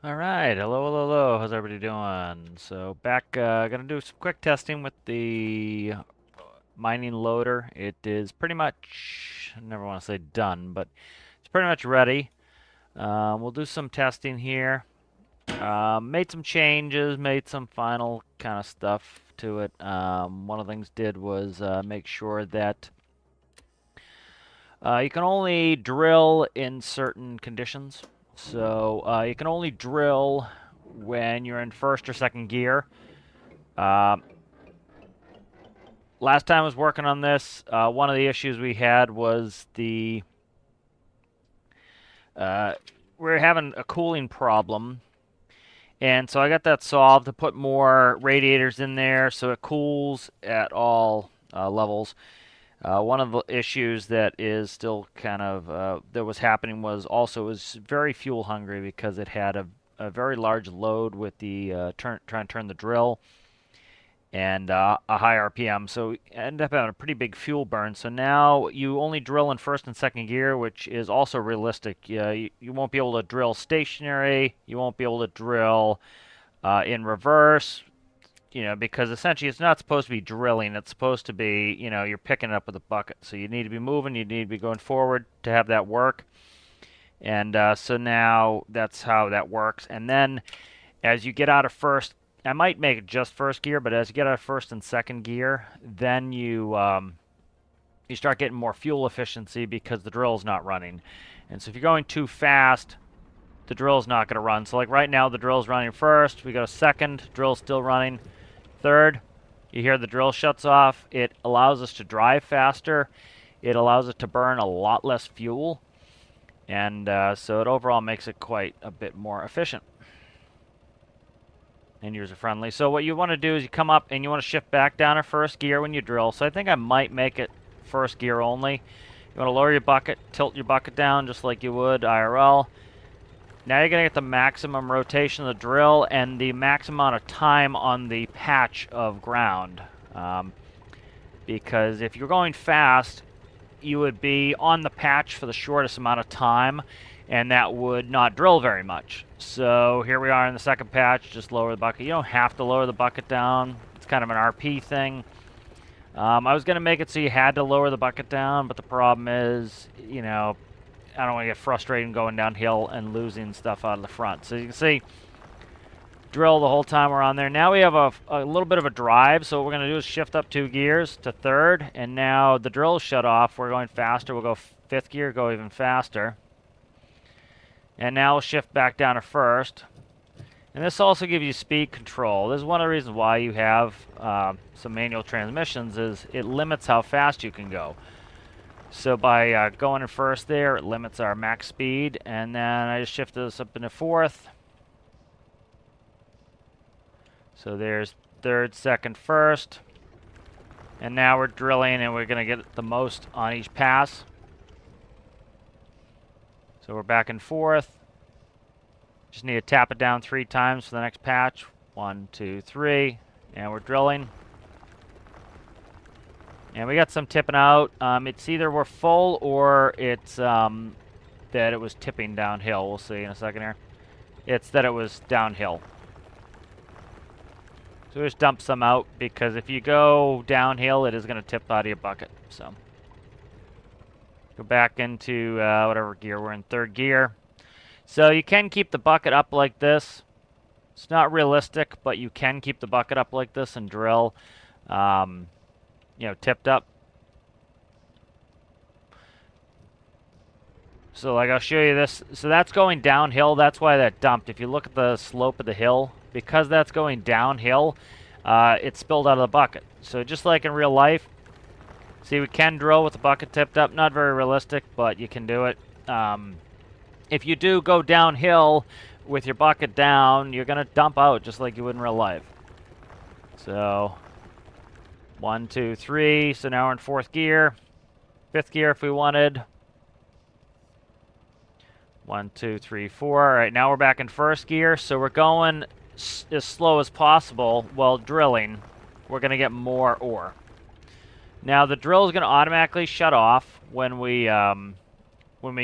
All right, hello, hello, hello. How's everybody doing? So back, gonna do some quick testing with the mining loader. It is pretty much, I never want to say done, but it's pretty much ready. We'll do some testing here. Made some changes, made some final kind of stuff to it. One of the things did was make sure that you can only drill in certain conditions. So you can only drill when you're in first or second gear. Uh, Last time I was working on this, one of the issues we had was uh, we were having a cooling problem. And so I got that solved to put more radiators in there so it cools at all levels. One of the issues that is still kind of that was happening was also it was very fuel hungry because it had a very large load with the trying to turn the drill and a high RPM. So you end up having a pretty big fuel burn. So now you only drill in first and second gear, which is also realistic. You won't be able to drill stationary. You won't be able to drill in reverse, because essentially it's not supposed to be drilling. It's supposed to be, you're picking it up with a bucket. So you need to be moving, you need to be going forward to have that work. And so now that's how that works. And then as you get out of first, I might make it just first gear, but as you get out of first and second gear, then you start getting more fuel efficiency because the drill's not running. And so if you're going too fast, the drill's not going to run. So like right now, the drill's running first. We go second, drill's still running. Third, you hear the drill shuts off. It allows us to drive faster. It allows it to burn a lot less fuel. And so it overall makes it quite a bit more efficient and user friendly. So what you want to do is you come up and you want to shift back down to first gear when you drill. So I think I might make it first gear only. You want to lower your bucket, tilt your bucket down just like you would IRL. Now you're going to get the maximum rotation of the drill and the maximum amount of time on the patch of ground. Because if you're going fast, you would be on the patch for the shortest amount of time, and that would not drill very much. So here we are in the second patch, just lower the bucket. You don't have to lower the bucket down. It's kind of an RP thing. I was going to make it so you had to lower the bucket down, but the problem is, I don't want to get frustrated going downhill and losing stuff out of the front. So you can see, drill the whole time we're on there. Now we have a little bit of a drive, so what we're going to do is shift up 2 gears to third, and now the drill is shut off. We're going faster. We'll go fifth gear, go even faster. And now we'll shift back down to first. And this also gives you speed control. This is one of the reasons why you have some manual transmissions is it limits how fast you can go. So by going in first there, it limits our max speed. And then I just shifted this up into fourth. So there's third, second, first. And now we're drilling and we're going to get the most on each pass. So we're back and forth. Just need to tap it down 3 times for the next patch. 1, 2, 3. And we're drilling. And we got some tipping out. It's either we're full or it's that it was tipping downhill. We'll see in a second here. It's that it was downhill. So we just dump some out because if you go downhill, it is going to tip out of your bucket. So go back into whatever gear. We're in third gear. So you can keep the bucket up like this. It's not realistic, but you can keep the bucket up like this and drill, tipped up. So like I'll show you this. So that's going downhill. That's why that dumped. If you look at the slope of the hill, because that's going downhill, it spilled out of the bucket. So just like in real life, see we can drill with the bucket tipped up. Not very realistic, but you can do it. If you do go downhill with your bucket down, you're going to dump out just like you would in real life. So 1, 2, 3. So now we're in fourth gear. Fifth gear if we wanted. 1, 2, 3, 4. All right, now we're back in first gear. So we're going as slow as possible while drilling. We're going to get more ore. Now the drill is going to automatically shut off when we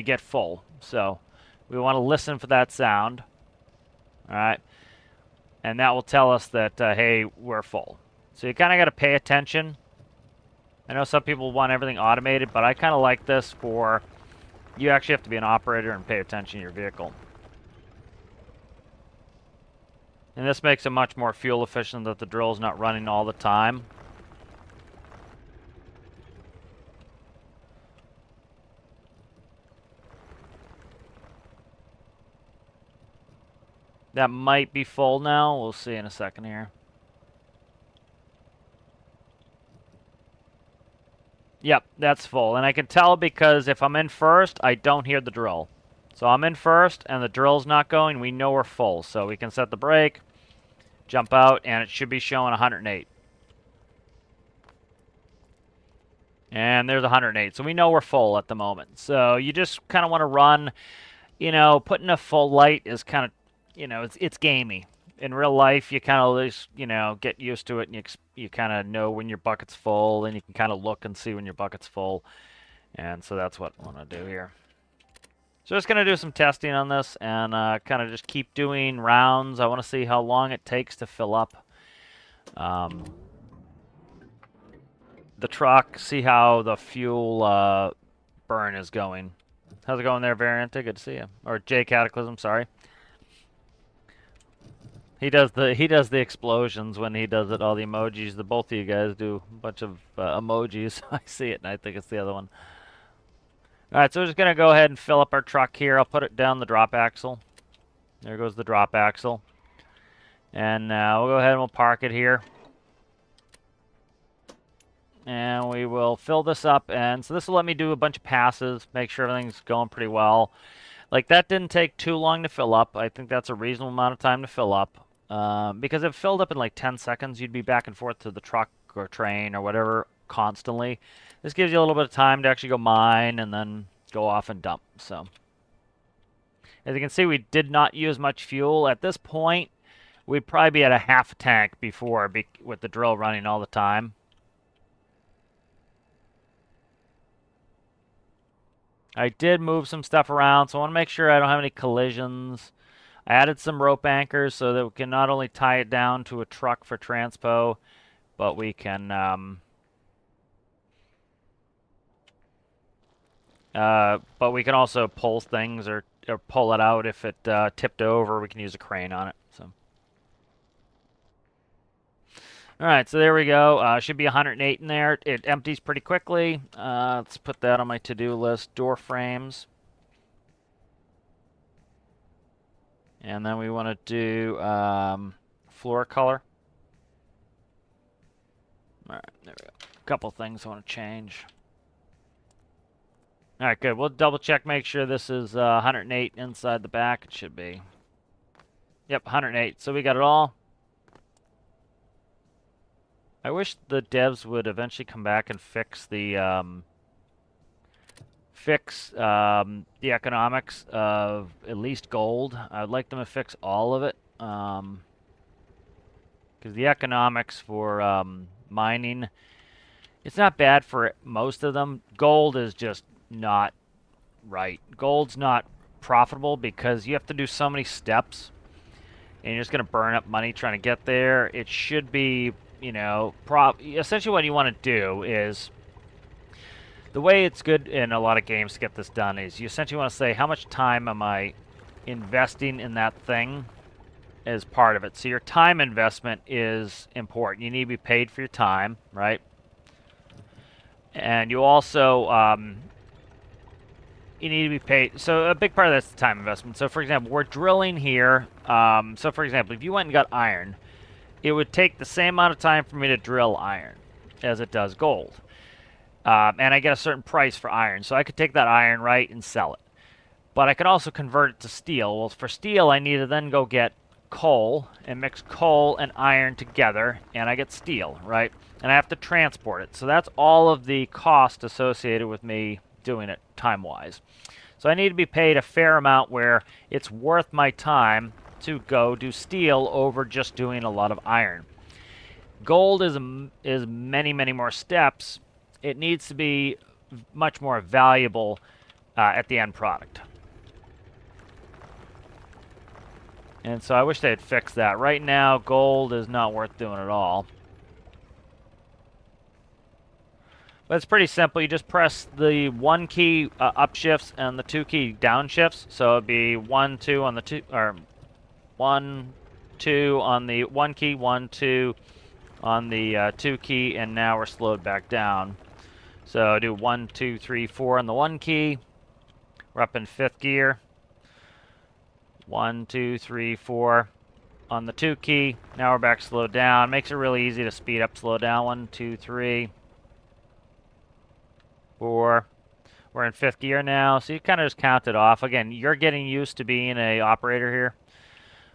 get full. So we want to listen for that sound. All right. And that will tell us that, hey, we're full. So you kind of got to pay attention. I know some people want everything automated, but I kind of like this for, you actually have to be an operator and pay attention to your vehicle. And this makes it much more fuel efficient that the drill's not running all the time. That might be full now. We'll see in a second here. Yep, that's full. And I can tell because if I'm in first, I don't hear the drill. So I'm in first, and the drill's not going. We know we're full. So we can set the brake, jump out, and it should be showing 108. And there's 108. So we know we're full at the moment. So you just kind of want to run, you know, putting a full light is kind of, you know, it's gamey. In real life, you kind of just, you know, get used to it, and you kind of know when your bucket's full, and you can kind of look and see when your bucket's full. And so that's what I want to do here. So just going to do some testing on this and kind of just keep doing rounds. I want to see how long it takes to fill up the truck, see how the fuel burn is going. How's it going there, Varianta? Good to see you. Or J Cataclysm, sorry. He does the explosions when he does it, all the emojis. The both of you guys do a bunch of emojis. I see it and I think it's the other one. Alright, so we're just going to go ahead and fill up our truck here. I'll put it down the drop axle. There goes the drop axle. And we'll go ahead and we'll park it here. And we will fill this up. And so this will let me do a bunch of passes, make sure everything's going pretty well. Like, that didn't take too long to fill up. I think that's a reasonable amount of time to fill up. Because if it filled up in like 10 seconds, you'd be back and forth to the truck or train or whatever constantly. This gives you a little bit of time to actually go mine and then go off and dump. So, as you can see, we did not use much fuel. At this point, we'd probably be at a half tank before with the drill running all the time. I did move some stuff around, so I want to make sure I don't have any collisions. I added some rope anchors so that we can not only tie it down to a truck for transpo, but we can also pull things or pull it out if it tipped over. We can use a crane on it. So, all right, so there we go. Should be 108 in there. It empties pretty quickly. Let's put that on my to-do list. Door frames. And then we want to do floor color. All right, there we go. A couple things I want to change. All right, good. We'll double check, make sure this is 108 inside the back. It should be. Yep, 108. So we got it all. I wish the devs would eventually come back and fix the economics of at least gold. I'd like them to fix all of it, because the economics for mining, it's not bad for most of them. Gold is just not right. Gold's not profitable because you have to do so many steps, and you're just going to burn up money trying to get there. It should be, you know, essentially what you want to do is, the way it's good in a lot of games to get this done is you essentially want to say, how much time am I investing in that thing as part of it. So your time investment is important. You need to be paid for your time, right? And you also, you need to be paid. So a big part of that's the time investment. So for example, we're drilling here. So for example, if you went and got iron, it would take the same amount of time for me to drill iron as it does gold. And I get a certain price for iron. So I could take that iron, right, and sell it. But I could also convert it to steel. Well, for steel, I need to then go get coal and mix coal and iron together, and I get steel, right? And I have to transport it. So that's all of the cost associated with me doing it time-wise. So I need to be paid a fair amount where it's worth my time to go do steel over just doing a lot of iron. Gold is many, many more steps. It needs to be much more valuable at the end product. And so I wish they had fixed that. Right now, gold is not worth doing at all. But it's pretty simple. You just press the 1 key up shifts and the 2 key down shifts. So it'd be 1, 2 on the 2, or 1, 2 on the 1 key, 1, 2 on the 2 key, and now we're slowed back down. So do 1, 2, 3, 4 on the 1 key. We're up in 5th gear. 1, 2, 3, 4 on the 2 key. Now we're back slowed down. Makes it really easy to speed up, slow down. 1, 2, 3, 4. We're in 5th gear now, so you kind of just count it off. Again, you're getting used to being a operator here.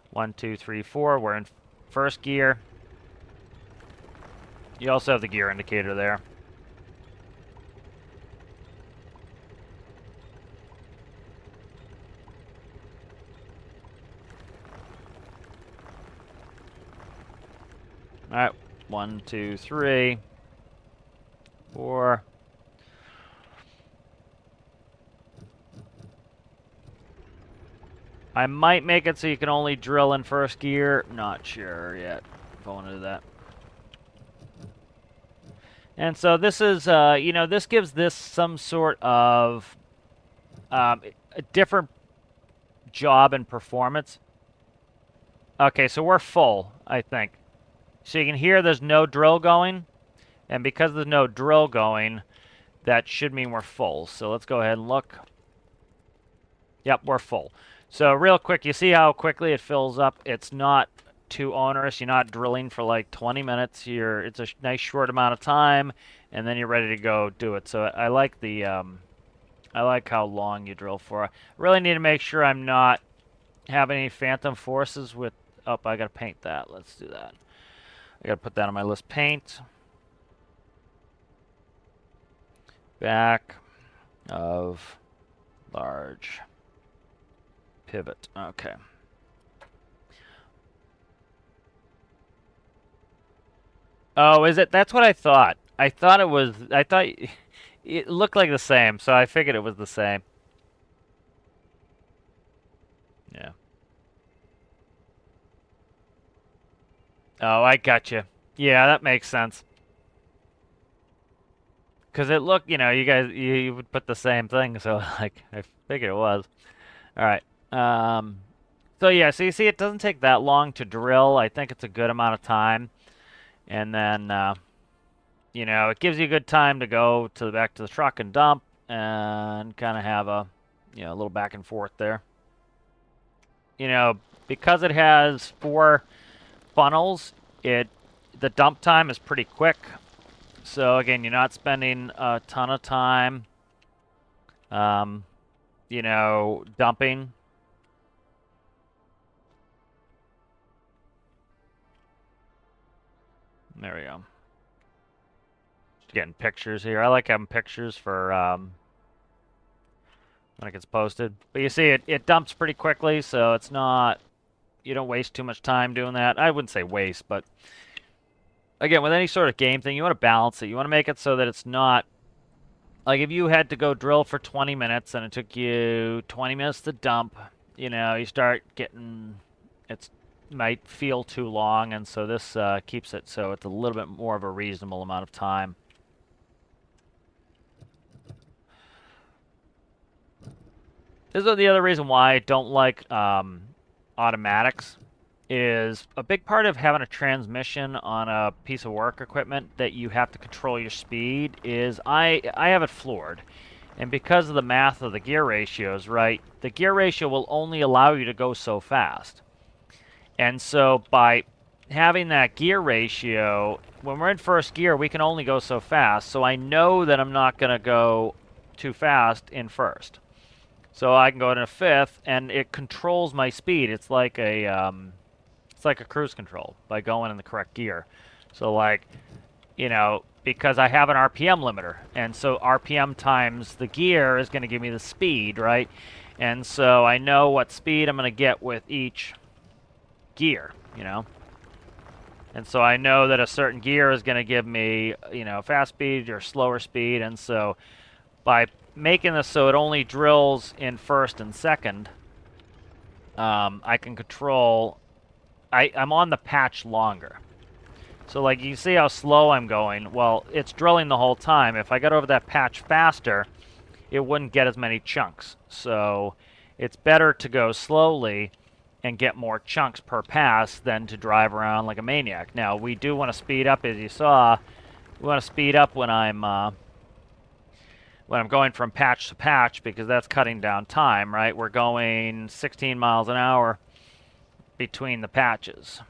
1, 2, 3, 4. We're in 1st gear. You also have the gear indicator there. All right, 1, 2, 3, 4. I might make it so you can only drill in 1st gear. Not sure yet if I want to do that. And so this is, you know, this gives this some sort of a different job and performance. Okay, so we're full, I think. So you can hear there's no drill going. And because there's no drill going, that should mean we're full. So let's go ahead and look. Yep, we're full. So real quick, you see how quickly it fills up? It's not too onerous. You're not drilling for like 20 minutes. It's a nice short amount of time, and then you're ready to go do it. So I like the I like how long you drill for. I really need to make sure I'm not having any phantom forces with. Oh, I gotta paint that. Let's do that. I gotta put that on my list. Paint. Back of large pivot. Okay. Oh, is it? That's what I thought. I thought it was. I thought it looked like the same, so I figured it was the same. Yeah. Oh, I got you. Yeah, that makes sense. Because it looked, you know, you guys, you would put the same thing, so like I figured it was. All right. So yeah, so you see, it doesn't take that long to drill. I think it's a good amount of time, and then you know, it gives you a good time to go to the back to the truck and dump, and kind of have a, you know, a little back and forth there. You know, because it has 4 funnels, the dump time is pretty quick. So again, you're not spending a ton of time, you know, dumping. There we go. Just getting pictures here. I like having pictures for when it gets posted. But you see, it dumps pretty quickly, so it's not, you don't waste too much time doing that. I wouldn't say waste, but again, with any sort of game thing, you want to balance it. You want to make it so that it's not, like if you had to go drill for 20 minutes and it took you 20 minutes to dump, you know, you start getting, it might feel too long, and so this keeps it so it's a little bit more of a reasonable amount of time. This is the other reason why I don't like automatics. Is a big part of having a transmission on a piece of work equipment that you have to control your speed is I have it floored. And because of the math of the gear ratios, right, the gear ratio will only allow you to go so fast. And so by having that gear ratio, when we're in 1st gear, we can only go so fast. So I know that I'm not going to go too fast in 1st. So I can go into 5th, and it controls my speed. It's like a cruise control by going in the correct gear. So like, you know, because I have an RPM limiter, and so RPM times the gear is going to give me the speed, right? And so I know what speed I'm going to get with each gear, you know? And so I know that a certain gear is going to give me, you know, fast speed or slower speed, and so by making this so it only drills in 1st and 2nd, I can control. I'm on the patch longer. So like you see how slow I'm going. Well, it's drilling the whole time. If I got over that patch faster, it wouldn't get as many chunks. So it's better to go slowly and get more chunks per pass than to drive around like a maniac. Now, we do want to speed up, as you saw. We want to speed up when I'm going from patch to patch, because that's cutting down time, right? We're going 16 miles an hour between the patches.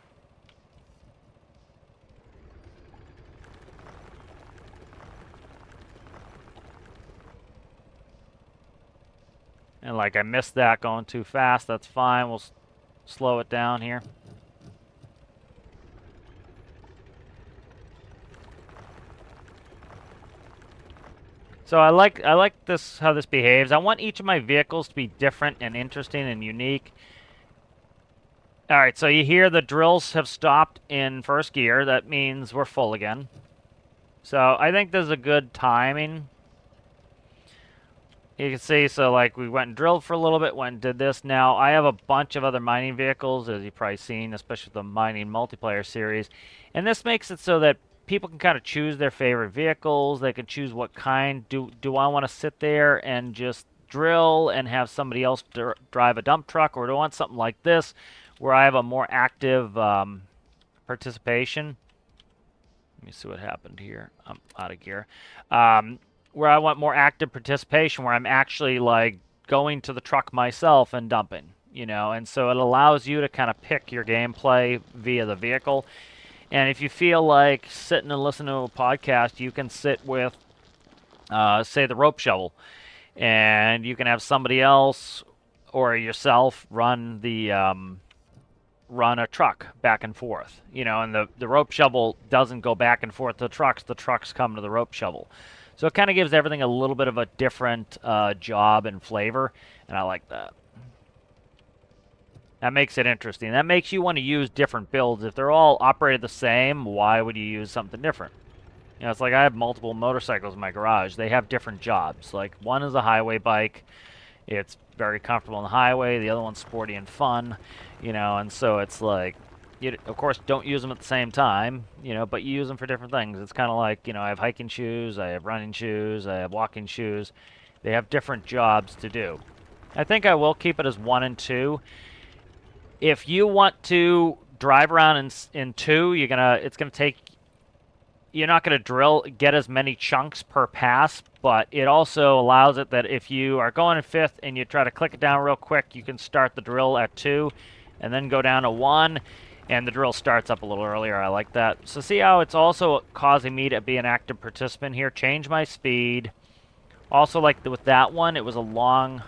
And like I missed that going too fast. That's fine. We'll slow it down here. So I like this, how this behaves. I want each of my vehicles to be different and interesting and unique. All right, so you hear the drills have stopped in first gear. That means we're full again. So I think this is a good timing. You can see, so like we went and drilled for a little bit, went and did this. Now I have a bunch of other mining vehicles, as you've probably seen, especially the mining multiplayer series. And this makes it so that people can kind of choose their favorite vehicles. They can choose what kind. Do I want to sit there and just drill and have somebody else drive a dump truck, or do I want something like this where I have a more active participation? Let me see what happened here. I'm out of gear. Where I want more active participation, where I'm actually like going to the truck myself and dumping, you know, and so it allows you to kind of pick your gameplay via the vehicle. And if you feel like sitting and listening to a podcast, you can sit with, say, the rope shovel, and you can have somebody else or yourself run a truck back and forth, you know, and the rope shovel doesn't go back and forth to the trucks come to the rope shovel. So it kind of gives everything a little bit of a different job and flavor, and I like that. That makes it interesting. That makes you want to use different builds. If they're all operated the same, why would you use something different? You know, it's like I have multiple motorcycles in my garage. They have different jobs. Like, one is a highway bike. It's very comfortable on the highway. The other one's sporty and fun, you know, and so it's like, you, of course, don't use them at the same time, you know, but you use them for different things. It's kind of like, you know, I have hiking shoes, I have running shoes, I have walking shoes. They have different jobs to do. I think I will keep it as 1 and 2. If you want to drive around in 2, it's gonna take, you're not gonna get as many chunks per pass, but it also allows it that if you are going in 5th and you try to click it down real quick, you can start the drill at 2 and then go down to 1, and the drill starts up a little earlier. I like that. So see how it's also causing me to be an active participant here. Change my speed. Also, like with that one, it was a long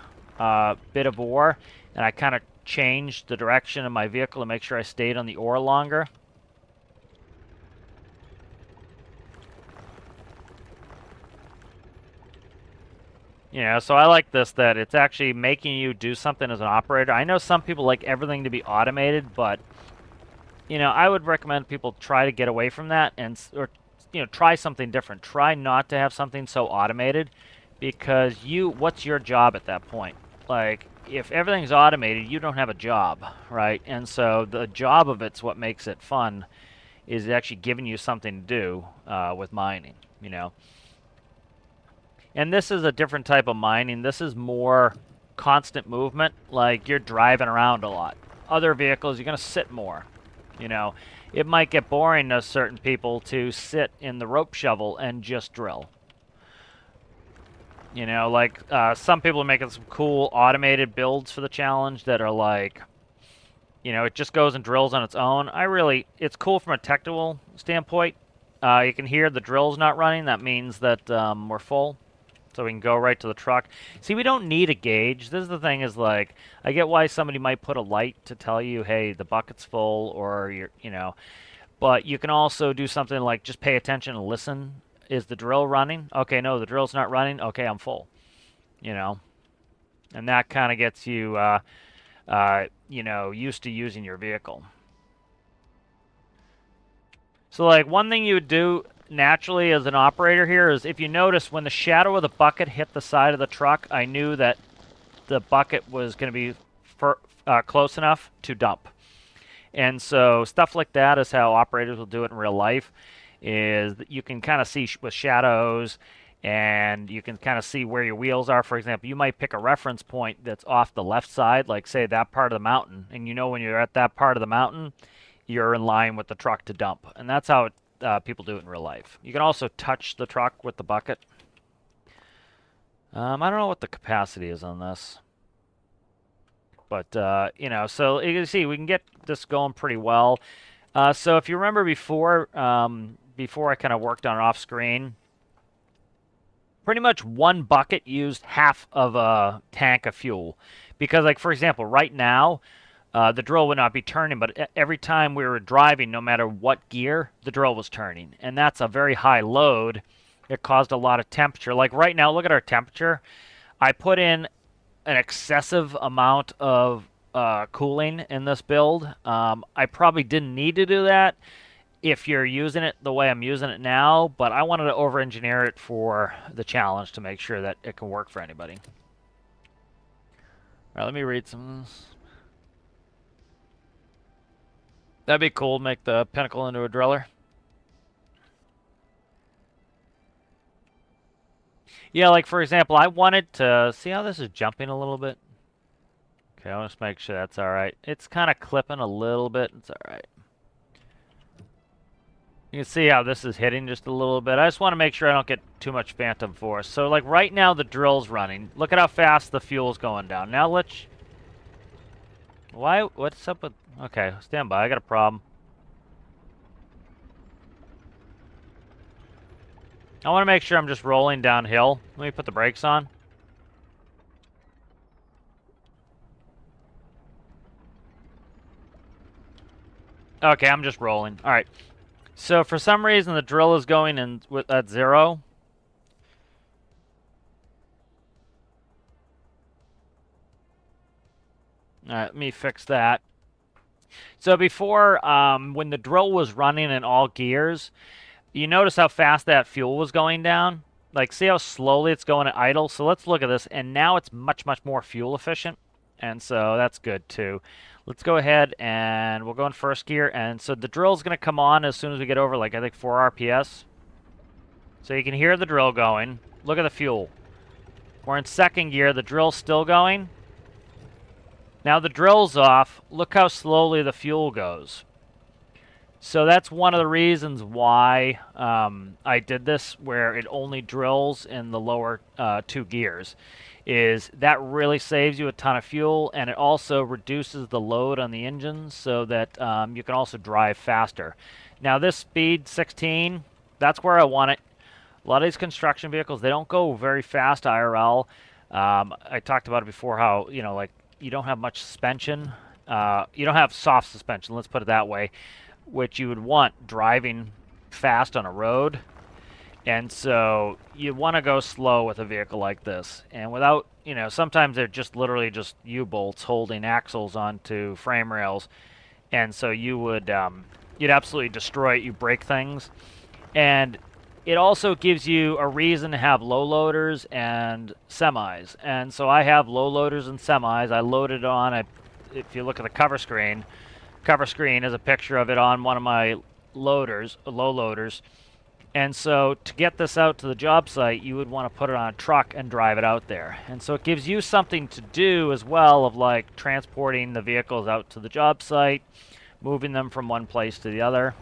bit of ore, and I kind of changed the direction of my vehicle to make sure I stayed on the ore longer. You know, so I like this, that it's actually making you do something as an operator. I know some people like everything to be automated, but you know, I would recommend people try to get away from that, or you know, try something different. Try not to have something so automated, because what's your job at that point? Like, if everything's automated, you don't have a job, right? And so the job of it's what makes it fun, is actually giving you something to do with mining, you know. And this is a different type of mining. This is more constant movement, like you're driving around a lot. Other vehicles, you're going to sit more. You know, it might get boring to certain people to sit in the rope shovel and just drill. You know, like some people are making some cool automated builds for the challenge that are like, you know, it just goes and drills on its own. It's cool from a technical standpoint. You can hear the drill's not running. That means that we're full. So we can go right to the truck. See, we don't need a gauge. This is the thing, is like, I get why somebody might put a light to tell you, hey, the bucket's full, or you know, but you can also do something like just pay attention and listen. Is the drill running? Okay, no, the drill's not running. Okay, I'm full. You know, and that kind of gets you, you know, used to using your vehicle. So like one thing you would do naturally as an operator here is, if you notice when the shadow of the bucket hit the side of the truck, I knew that the bucket was going to be close enough to dump. And so stuff like that is how operators will do it in real life, is that you can kind of see with shadows, and you can kind of see where your wheels are. For example, you might pick a reference point that's off the left side, like say that part of the mountain, and you know when you're at that part of the mountain, you're in line with the truck to dump. And that's how people do it in real life. You can also touch the truck with the bucket. I don't know what the capacity is on this. But, you know, so you can see we can get this going pretty well. So if you remember before, before I kind of worked on it off screen, pretty much one bucket used half of a tank of fuel. Because, like, for example, right now, the drill would not be turning, but every time we were driving, no matter what gear, the drill was turning. And that's a very high load. It caused a lot of temperature. Like right now, look at our temperature. I put in an excessive amount of cooling in this build. I probably didn't need to do that if you're using it the way I'm using it now, but I wanted to over-engineer it for the challenge to make sure that it can work for anybody. All right, let me read some of this. That'd be cool to make the Pinnacle into a driller. Yeah, like for example, I wanted to see how this is jumping a little bit. Okay, I'll just make sure that's all right. It's kind of clipping a little bit. It's all right. You can see how this is hitting just a little bit. I just want to make sure I don't get too much phantom force. So like right now the drill's running. Look at how fast the fuel's going down. Now let's... Why? What's up with... Okay, stand by. I got a problem. I want to make sure I'm just rolling downhill. Let me put the brakes on. Okay, I'm just rolling. All right. So for some reason the drill is going in at 0. All right, let me fix that. So before, when the drill was running in all gears, you notice how fast that fuel was going down? Like, see how slowly it's going at idle? So let's look at this, and now it's much, much more fuel efficient, and so that's good too. Let's go ahead and we'll go in first gear, and so the drill's going to come on as soon as we get over, like, I think 4 RPS. So you can hear the drill going. Look at the fuel. We're in second gear, the drill's still going. Now the drill's off. Look how slowly the fuel goes. So that's one of the reasons why I did this, where it only drills in the lower 2 gears, is that really saves you a ton of fuel, and it also reduces the load on the engine so that you can also drive faster. Now this speed 16, that's where I want it. A lot of these construction vehicles, they don't go very fast IRL. I talked about it before, how, you know, like, you don't have much suspension. You don't have soft suspension, let's put it that way, which you would want driving fast on a road. And so you want to go slow with a vehicle like this. And without, you know, sometimes they're just literally just U-bolts holding axles onto frame rails. And so you would, you'd absolutely destroy it. You break things. And it also gives you a reason to have low loaders and semis. And so I have low loaders and semis. I loaded on, if you look at the cover screen is a picture of it on one of my loaders, low loaders. And so to get this out to the job site, you would want to put it on a truck and drive it out there. And so it gives you something to do as well, of like transporting the vehicles out to the job site, moving them from one place to the other.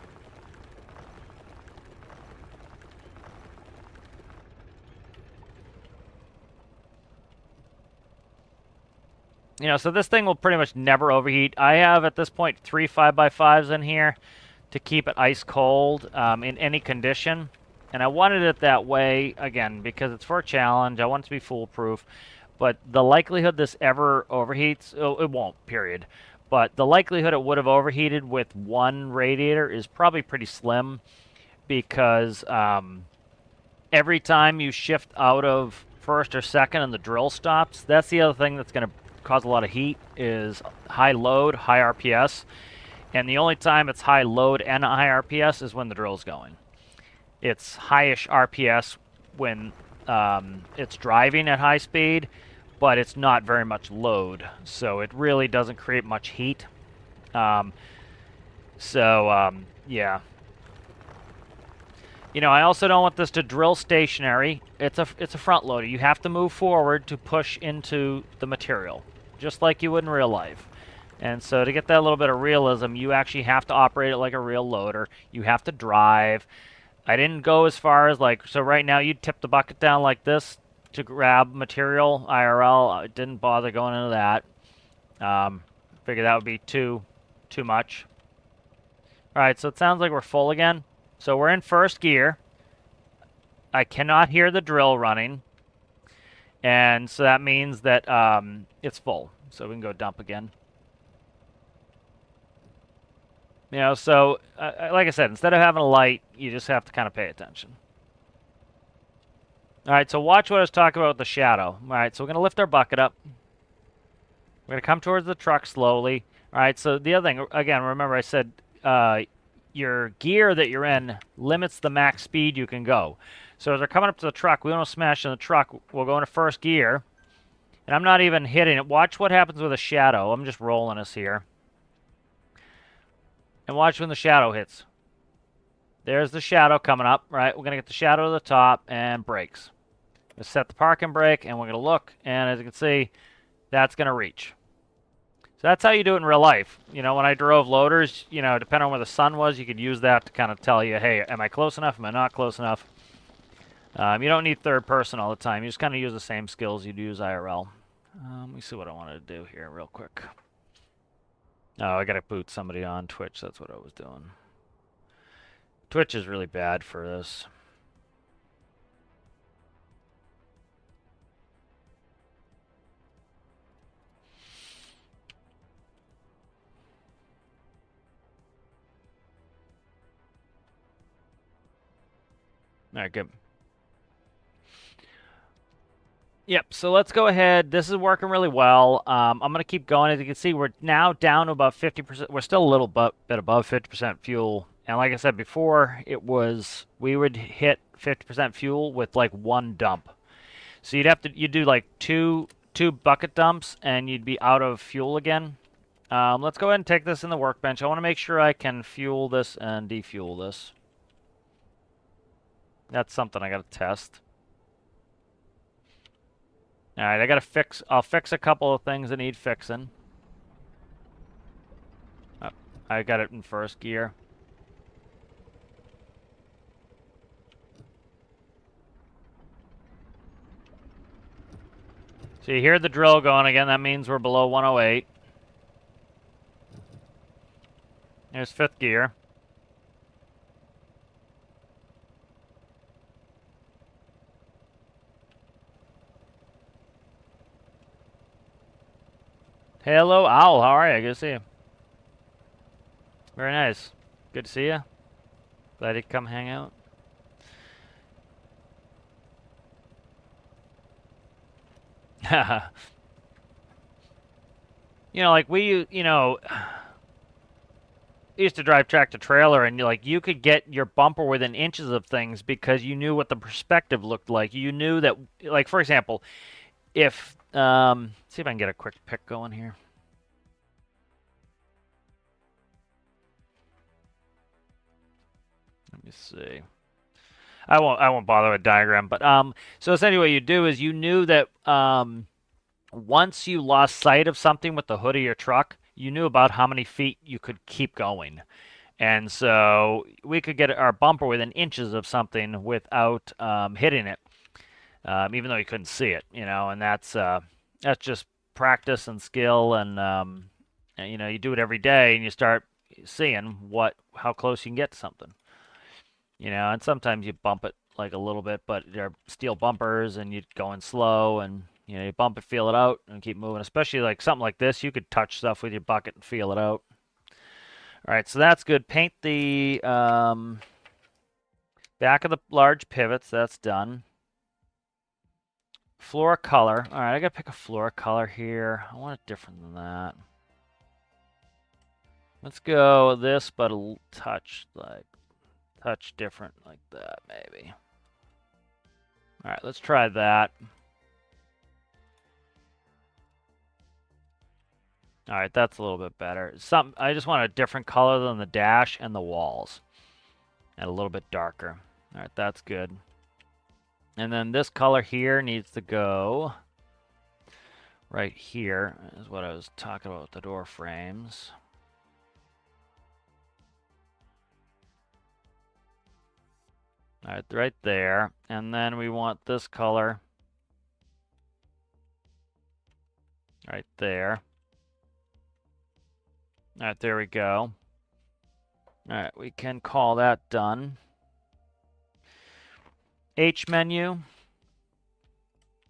You know, so this thing will pretty much never overheat. I have at this point 3 5x5s in here to keep it ice cold in any condition. And I wanted it that way, again, because it's for a challenge. I want it to be foolproof. But the likelihood this ever overheats, it won't, period. But the likelihood it would have overheated with one radiator is probably pretty slim, because every time you shift out of first or second and the drill stops, that's the other thing that's going to cause a lot of heat, is high load, high RPS. And the only time it's high load and high RPS is when the drill's going. It's highish RPS when it's driving at high speed, but it's not very much load, so it really doesn't create much heat. Um, yeah. I also don't want this to drill stationary. It's a front loader. You have to move forward to push into the material, just like you would in real life. And so to get that little bit of realism, you actually have to operate it like a real loader. You have to drive. I didn't go as far as so right now you'd tip the bucket down like this to grab material IRL. I didn't bother going into that. Figured that would be too much. All right, so it sounds like we're full again. So we're in first gear. I cannot hear the drill running. And so that means that it's full. So we can go dump again. So like I said, instead of having a light, you just have to kind of pay attention. All right, so watch what I was talking about with the shadow. All right, so we're going to lift our bucket up. We're going to come towards the truck slowly. All right, so the other thing, again, remember I said your gear that you're in limits the max speed you can go. So as we're coming up to the truck, we want to smash in the truck. We'll go into first gear. And I'm not even hitting it. Watch what happens with a shadow. I'm just rolling us here. And watch when the shadow hits. There's the shadow coming up, right? We're going to get the shadow to the top and brakes. We'll set the parking brake, and we're going to look. And as you can see, that's going to reach. So that's how you do it in real life. When I drove loaders, depending on where the sun was, you could use that to kind of tell you, hey, am I close enough? Am I not close enough? You don't need third person all the time. You just kind of use the same skills you'd use IRL. Let me see what I wanted to do here real quick. Oh, I got to boot somebody on Twitch. That's what I was doing. Twitch is really bad for this. All right, good. Yep, so let's go ahead. This is working really well. I'm going to keep going. As you can see, we're now down to about 50%. We're still a little bit above 50% fuel. And like I said before, we would hit 50% fuel with like one dump. So you'd do like two bucket dumps and you'd be out of fuel again. Let's go ahead and take this in the workbench. I want to make sure I can fuel this and defuel this. That's something I got to test. All right, I'll fix a couple of things that need fixing. Oh, I got it in first gear. So you hear the drill going again. That means we're below 108. There's fifth gear. Hello, Owl. How are you? Good to see you. Very nice. Good to see you. Glad you could come hang out. Like we used to drive tractor trailer, and you could get your bumper within inches of things because you knew what the perspective looked like. You knew that, like, for example, if see if I can get a quick pick going here. Let me see. I won't bother with diagram, but so essentially what you do is you knew that once you lost sight of something with the hood of your truck, you knew about how many feet you could keep going. And so we could get our bumper within inches of something without hitting it, even though you couldn't see it, and that's just practice and skill, and you do it every day, and you start seeing how close you can get to something. And sometimes you bump it like a little bit, but they're steel bumpers, and you're going slow, and you bump it, feel it out, and keep moving. Especially like something like this, you could touch stuff with your bucket and feel it out. All right, so that's good. Paint the back of the large pivots. That's done. Floor color. All right, I gotta pick a floor color here. I want it different than that. Let's go this, but a touch different like that, maybe. All right, let's try that. All right, that's a little bit better. I just want a different color than the dash and the walls, and a little bit darker. All right, that's good. And then this color here needs to go right here, is what I was talking about with the door frames. All right, right there. And then we want this color right there. All right, there we go. All right, we can call that done. H menu.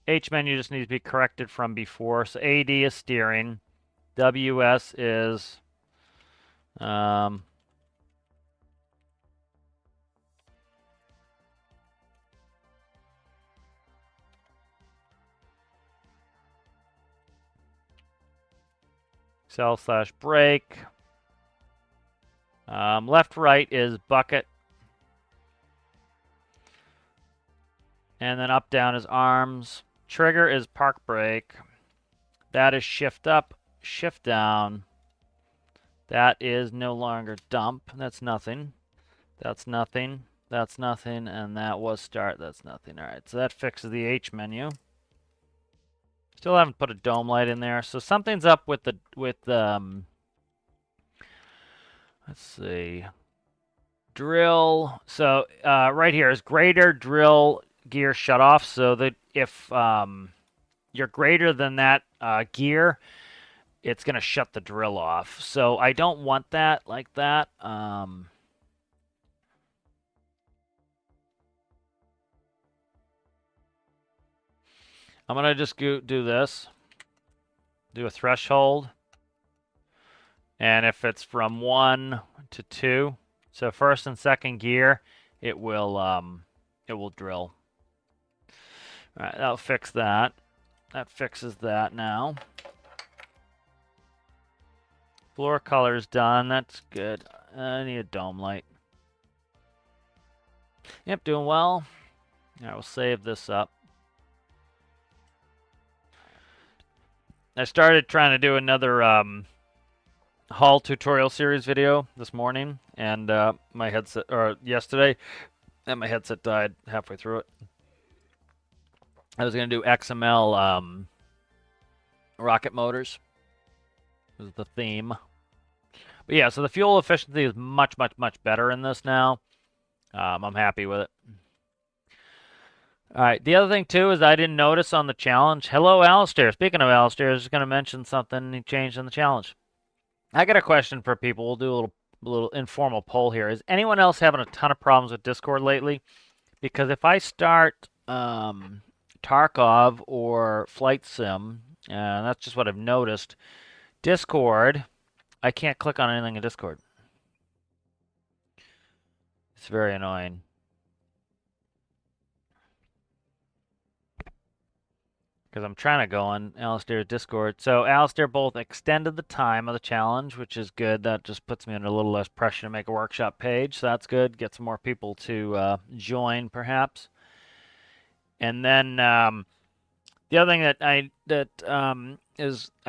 H menu just needs to be corrected from before. So AD is steering. WS is cell/brake. Left right is bucket. And then up down is arms. Trigger is park brake. That is shift up, shift down. That is no longer dump. That's nothing. That's nothing. That's nothing. And that was start. That's nothing. All right. So that fixes the H menu. Still haven't put a dome light in there. So something's up with the let's see. Drill. So right here is greater drill gear shut off. So that if you're greater than that gear, it's going to shut the drill off. So I don't want that like that. I'm going to just do this. Do a threshold. And if it's from 1 to 2, so first and second gear, it will drill. All right, that'll fix that. That fixes that now. Floor color's done. That's good. I need a dome light. Yep, doing well. All right, we'll save this up. I started trying to do another Hull tutorial series video this morning, and my headset, or yesterday, and my headset died halfway through it. I was going to do XML rocket motors. This is the theme. But yeah, so the fuel efficiency is much, much, much better in this now. I'm happy with it. All right, the other thing too is I didn't notice on the challenge. Hello, Alistair. Speaking of Alistair, I was just going to mention something he changed in the challenge. I got a question for people. We'll do a little informal poll here. Is anyone else having a ton of problems with Discord lately? Because if I start Tarkov or Flight Sim, and that's just what I've noticed, Discord, I can't click on anything in Discord. It's very annoying. Because I'm trying to go on Alistair's Discord. So Alistair both extended the time of the challenge, which is good. That just puts me under a little less pressure to make a workshop page. So that's good. Get some more people to join, perhaps. And then the other thing that I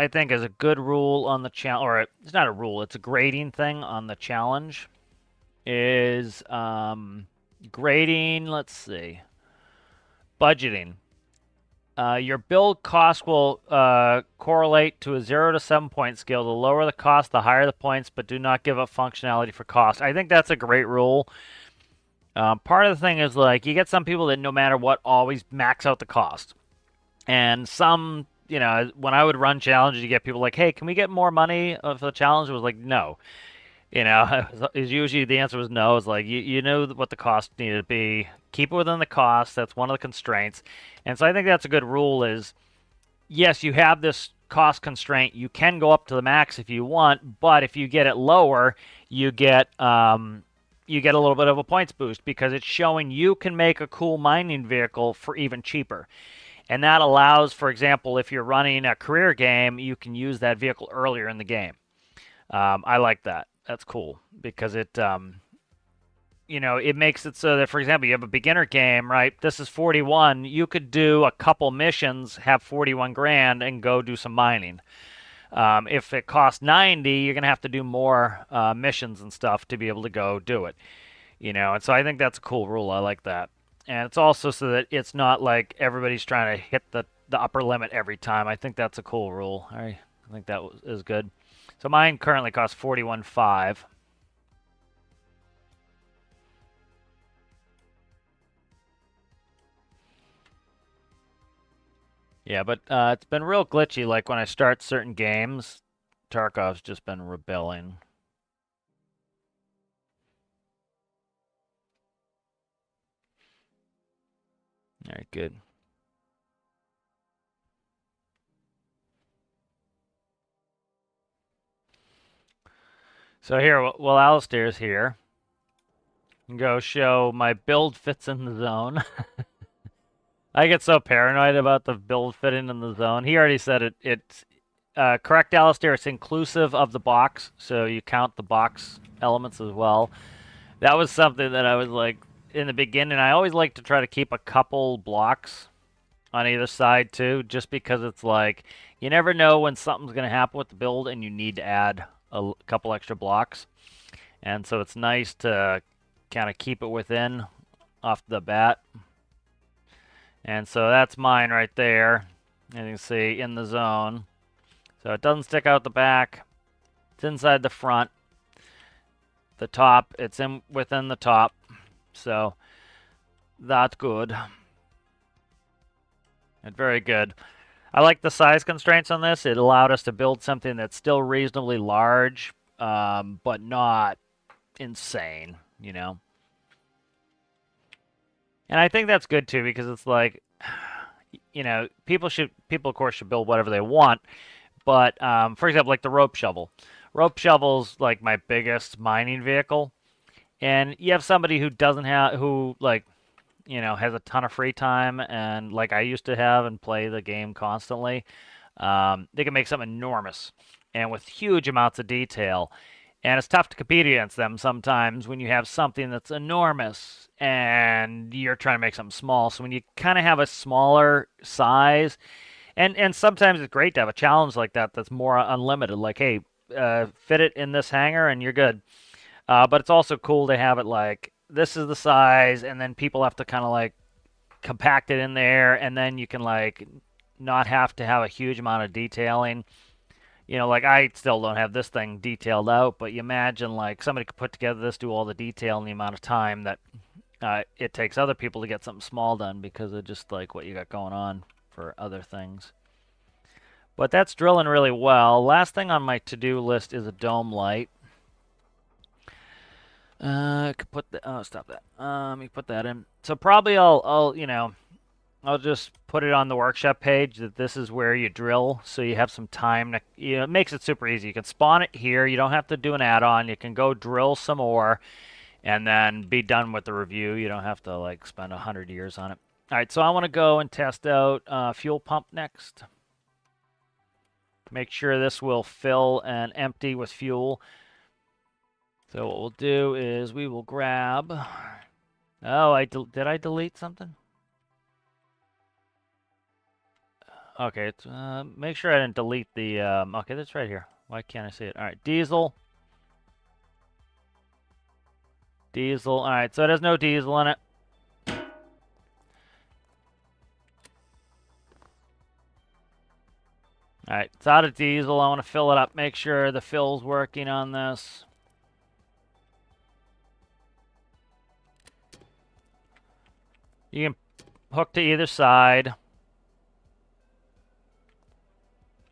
think is a good rule on the challenge, or it's not a rule, it's a grading thing on the challenge, is grading. Let's see, budgeting. Your build cost will correlate to a 0 to 7 point scale. The lower the cost, the higher the points, but do not give up functionality for cost. I think that's a great rule. Part of the thing is, like, you get some people that no matter what always max out the cost. And some, you know, when I would run challenges, you get people like, hey, can we get more money for the challenge? It was like, no. You know, usually the answer was no. It's like, you know what the cost needed to be. Keep it within the cost. That's one of the constraints. And so I think that's a good rule is, yes, you have this cost constraint. You can go up to the max if you want, but if you get it lower, you get a little bit of a points boost because it's showing you can make a cool mining vehicle for even cheaper. And that allows, for example, if you're running a career game, you can use that vehicle earlier in the game. I like that. That's cool because it, you know, it makes it so that, for example, you have a beginner game, right? This is 41. You could do a couple missions, have 41 grand, and go do some mining. If it costs 90, you're going to have to do more missions and stuff to be able to go do it. And so I think that's a cool rule. I like that. And it's also so that it's not like everybody's trying to hit the upper limit every time. I think that's a cool rule. I think that is good. So mine currently costs 41.5. Yeah, but it's been real glitchy. Like when I start certain games, Tarkov's just been rebelling. All right, good. So here, well, Alistair's here. And go show my build fits in the zone. I get so paranoid about the build fitting in the zone. He already said it. It's correct, Alistair. It's inclusive of the box, so you count the box elements as well. That was something that I was like in the beginning. I always like to try to keep a couple blocks on either side too, just because it's like you never know when something's going to happen with the build, and you need to add a couple extra blocks. And so it's nice to kind of keep it within off the bat. And so that's mine right there. And you can see in the zone. So it doesn't stick out the back. It's inside the front. The top, it's in within the top. So that's good. And very good. I like the size constraints on this. It allowed us to build something that's still reasonably large, but not insane, And I think that's good too, because it's like, people of course should build whatever they want, but for example, like the rope shovel. Rope shovel's like my biggest mining vehicle, and you have somebody who doesn't have who like has a ton of free time, and like I used to have and play the game constantly. They can make something enormous and with huge amounts of detail. And it's tough to compete against them sometimes when you have something that's enormous and you're trying to make something small. So when you kind of have a smaller size, and sometimes it's great to have a challenge like that that's more unlimited. Like, hey, fit it in this hangar and you're good. But it's also cool to have it like this is the size, and then people have to kind of like compact it in there, and then you can like not have to have a huge amount of detailing. Like I still don't have this thing detailed out, but you imagine like somebody could put together this, do all the detail in the amount of time that it takes other people to get something small done because of just like what you got going on for other things. But that's drilling really well. Last thing on my to-do list is a dome light. I could put the stop that. Let me put that in. So probably I'll just put it on the workshop page that this is where you drill, so you have some time to, it makes it super easy. You can spawn it here. You don't have to do an add-on. You can go drill some more and then be done with the review. You don't have to like spend 100 years on it. All right, so I want to go and test out fuel pump next. Make sure this will fill and empty with fuel. So what we'll do is we will grab. Oh, did I delete something? Okay, make sure I didn't delete the. Okay, that's right here. Why can't I see it? All right, diesel. Diesel. All right, so it has no diesel in it. All right, it's out of diesel. I want to fill it up. Make sure the fill's working on this. You can hook to either side.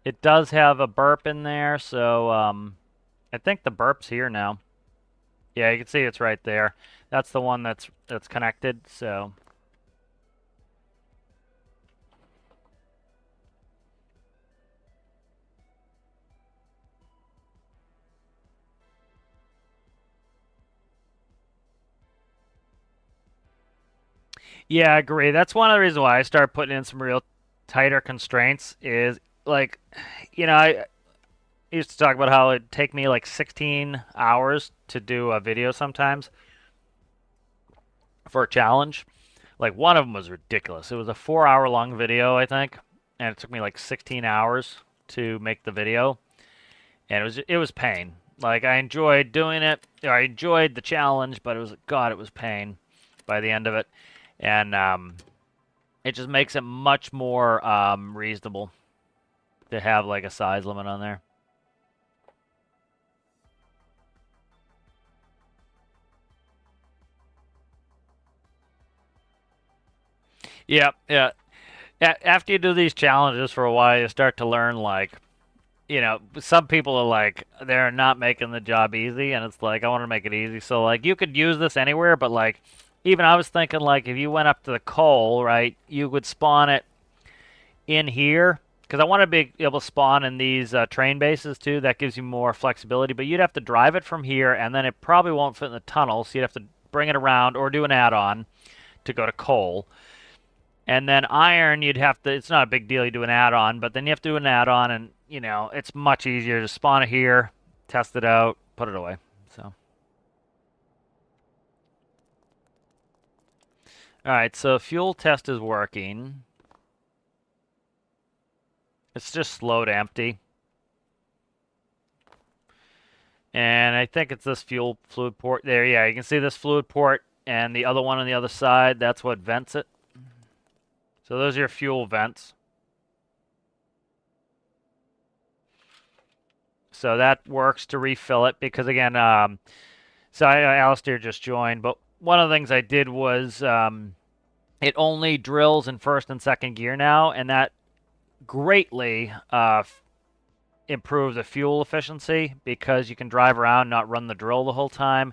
It does have a burp in there, so I think the burp's here now. Yeah, you can see it's right there. That's the one that's connected, so. Yeah, I agree. That's one of the reasons why I started putting in some real tighter constraints is like, I used to talk about how it'd take me like 16 hours to do a video sometimes for a challenge. Like one of them was ridiculous. It was a 4 hour long video, I think, and it took me like 16 hours to make the video. and it was pain. Like I enjoyed doing it, or I enjoyed the challenge, but it was pain by the end of it, and it just makes it much more reasonable to have like a size limit on there. Yeah, yeah. After you do these challenges for a while, you start to learn like, some people are like they're not making the job easy, and it's like I want to make it easy. So like you could use this anywhere, but like even I was thinking like if you went up to the coal, right, you would spawn it in here because I want to be able to spawn in these train bases too. That gives you more flexibility, but you'd have to drive it from here, and then it probably won't fit in the tunnel, so you'd have to bring it around or do an add-on to go to coal. And then iron, you'd have to, it's not a big deal, you do an add-on, but then you have to do an add-on, and, it's much easier to spawn it here, test it out, put it away. So, all right, so fuel test is working. It's just slow to empty. And I think it's this fuel fluid port there. Yeah, you can see this fluid port and the other one on the other side. That's what vents it. So those are your fuel vents. So that works to refill it because, again, so Alistair just joined, but one of the things I did was it only drills in first and second gear now, and that greatly improves the fuel efficiency because you can drive around, not run the drill the whole time,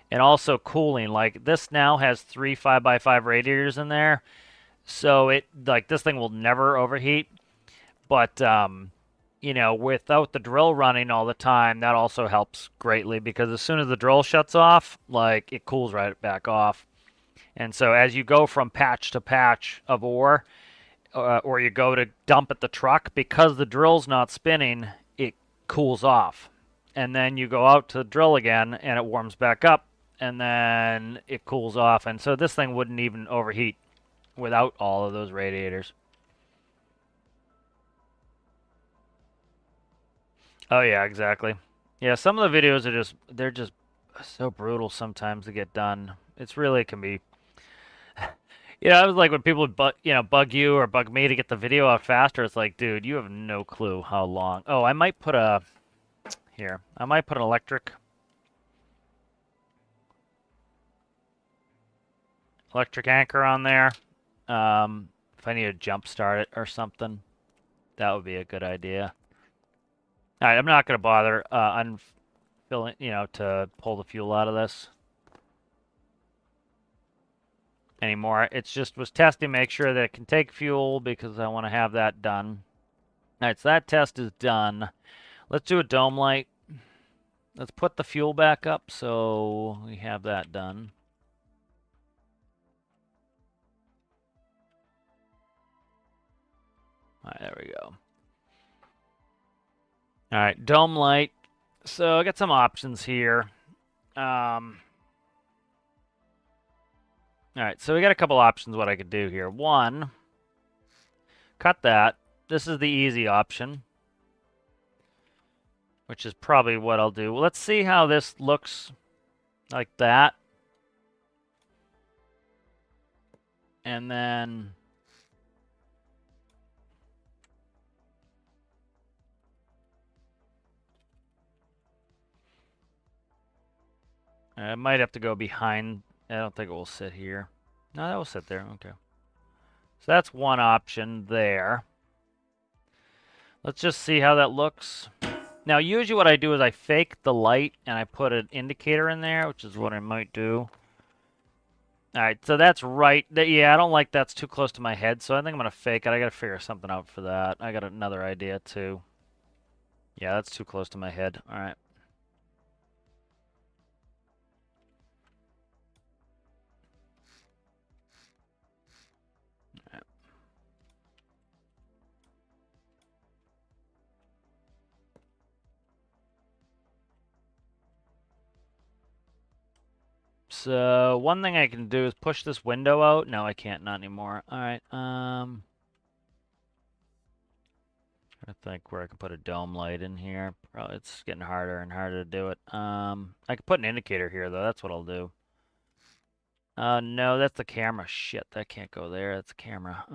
and also cooling. Like this now has 3 5x5 radiators in there, so it like this thing will never overheat. But without the drill running all the time, that also helps greatly because as soon as the drill shuts off, like it cools right back off. And so as you go from patch to patch of ore, or you go to dump at the truck, because the drill's not spinning, it cools off. And then you go out to drill again, and it warms back up, and then it cools off. And so this thing wouldn't even overheat without all of those radiators. Oh yeah, exactly. Yeah, some of the videos are they're just so brutal sometimes to get done. It's really can be. I was like when people would bug you or bug me to get the video out faster. It's like, dude, you have no clue how long. Oh, I might put a here. I might put an electric anchor on there. If I need to jump start it or something, that would be a good idea. All right, I'm not gonna bother unfilling, to pull the fuel out of this anymore. It's just was testing, make sure that it can take fuel because I want to have that done. All right, so that test is done. Let's do a dome light. Let's put the fuel back up so we have that done. All right, there we go. All right, dome light. So I got some options here. All right, so we got a couple options what I could do here. One, cut that. This is the easy option, which is probably what I'll do. Well, let's see how this looks like that. And then I might have to go behind. I don't think it will sit here. No, that will sit there. Okay. So that's one option there. Let's just see how that looks. Now, usually what I do is I fake the light and I put an indicator in there, which is what I might do. All right, so that's right. Yeah, I don't like that's too close to my head, so I think I'm going to fake it. I got to figure something out for that. I got another idea, too. Yeah, that's too close to my head. All right. So one thing I can do is push this window out. No, I can't, not anymore. All right. I think where I can put a dome light in here. Probably it's getting harder and harder to do it. I could put an indicator here though. That's what I'll do. No, that's the camera. Shit, that can't go there. That's the camera.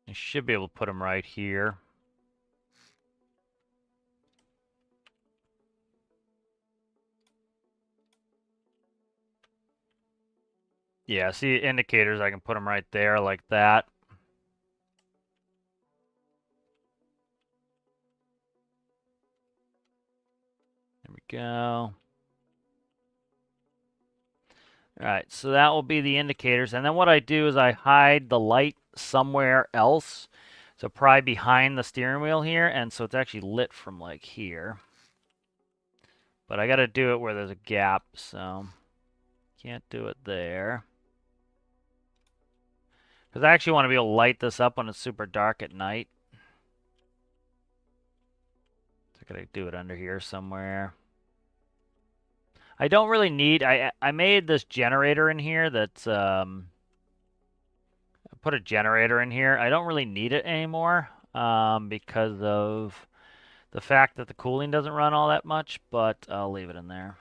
I should be able to put them right here. Yeah, see indicators, I can put them right there like that. There we go. All right, so that will be the indicators. And then what I do is I hide the light somewhere else. So probably behind the steering wheel here, and so it's actually lit from like here. But I got to do it where there's a gap, so can't do it there. Because I actually want to be able to light this up when it's super dark at night. So I got to do it under here somewhere. I don't really need, I made this generator in here that's, I put a generator in here. I don't really need it anymore because of the fact that the cooling doesn't run all that much, but I'll leave it in there.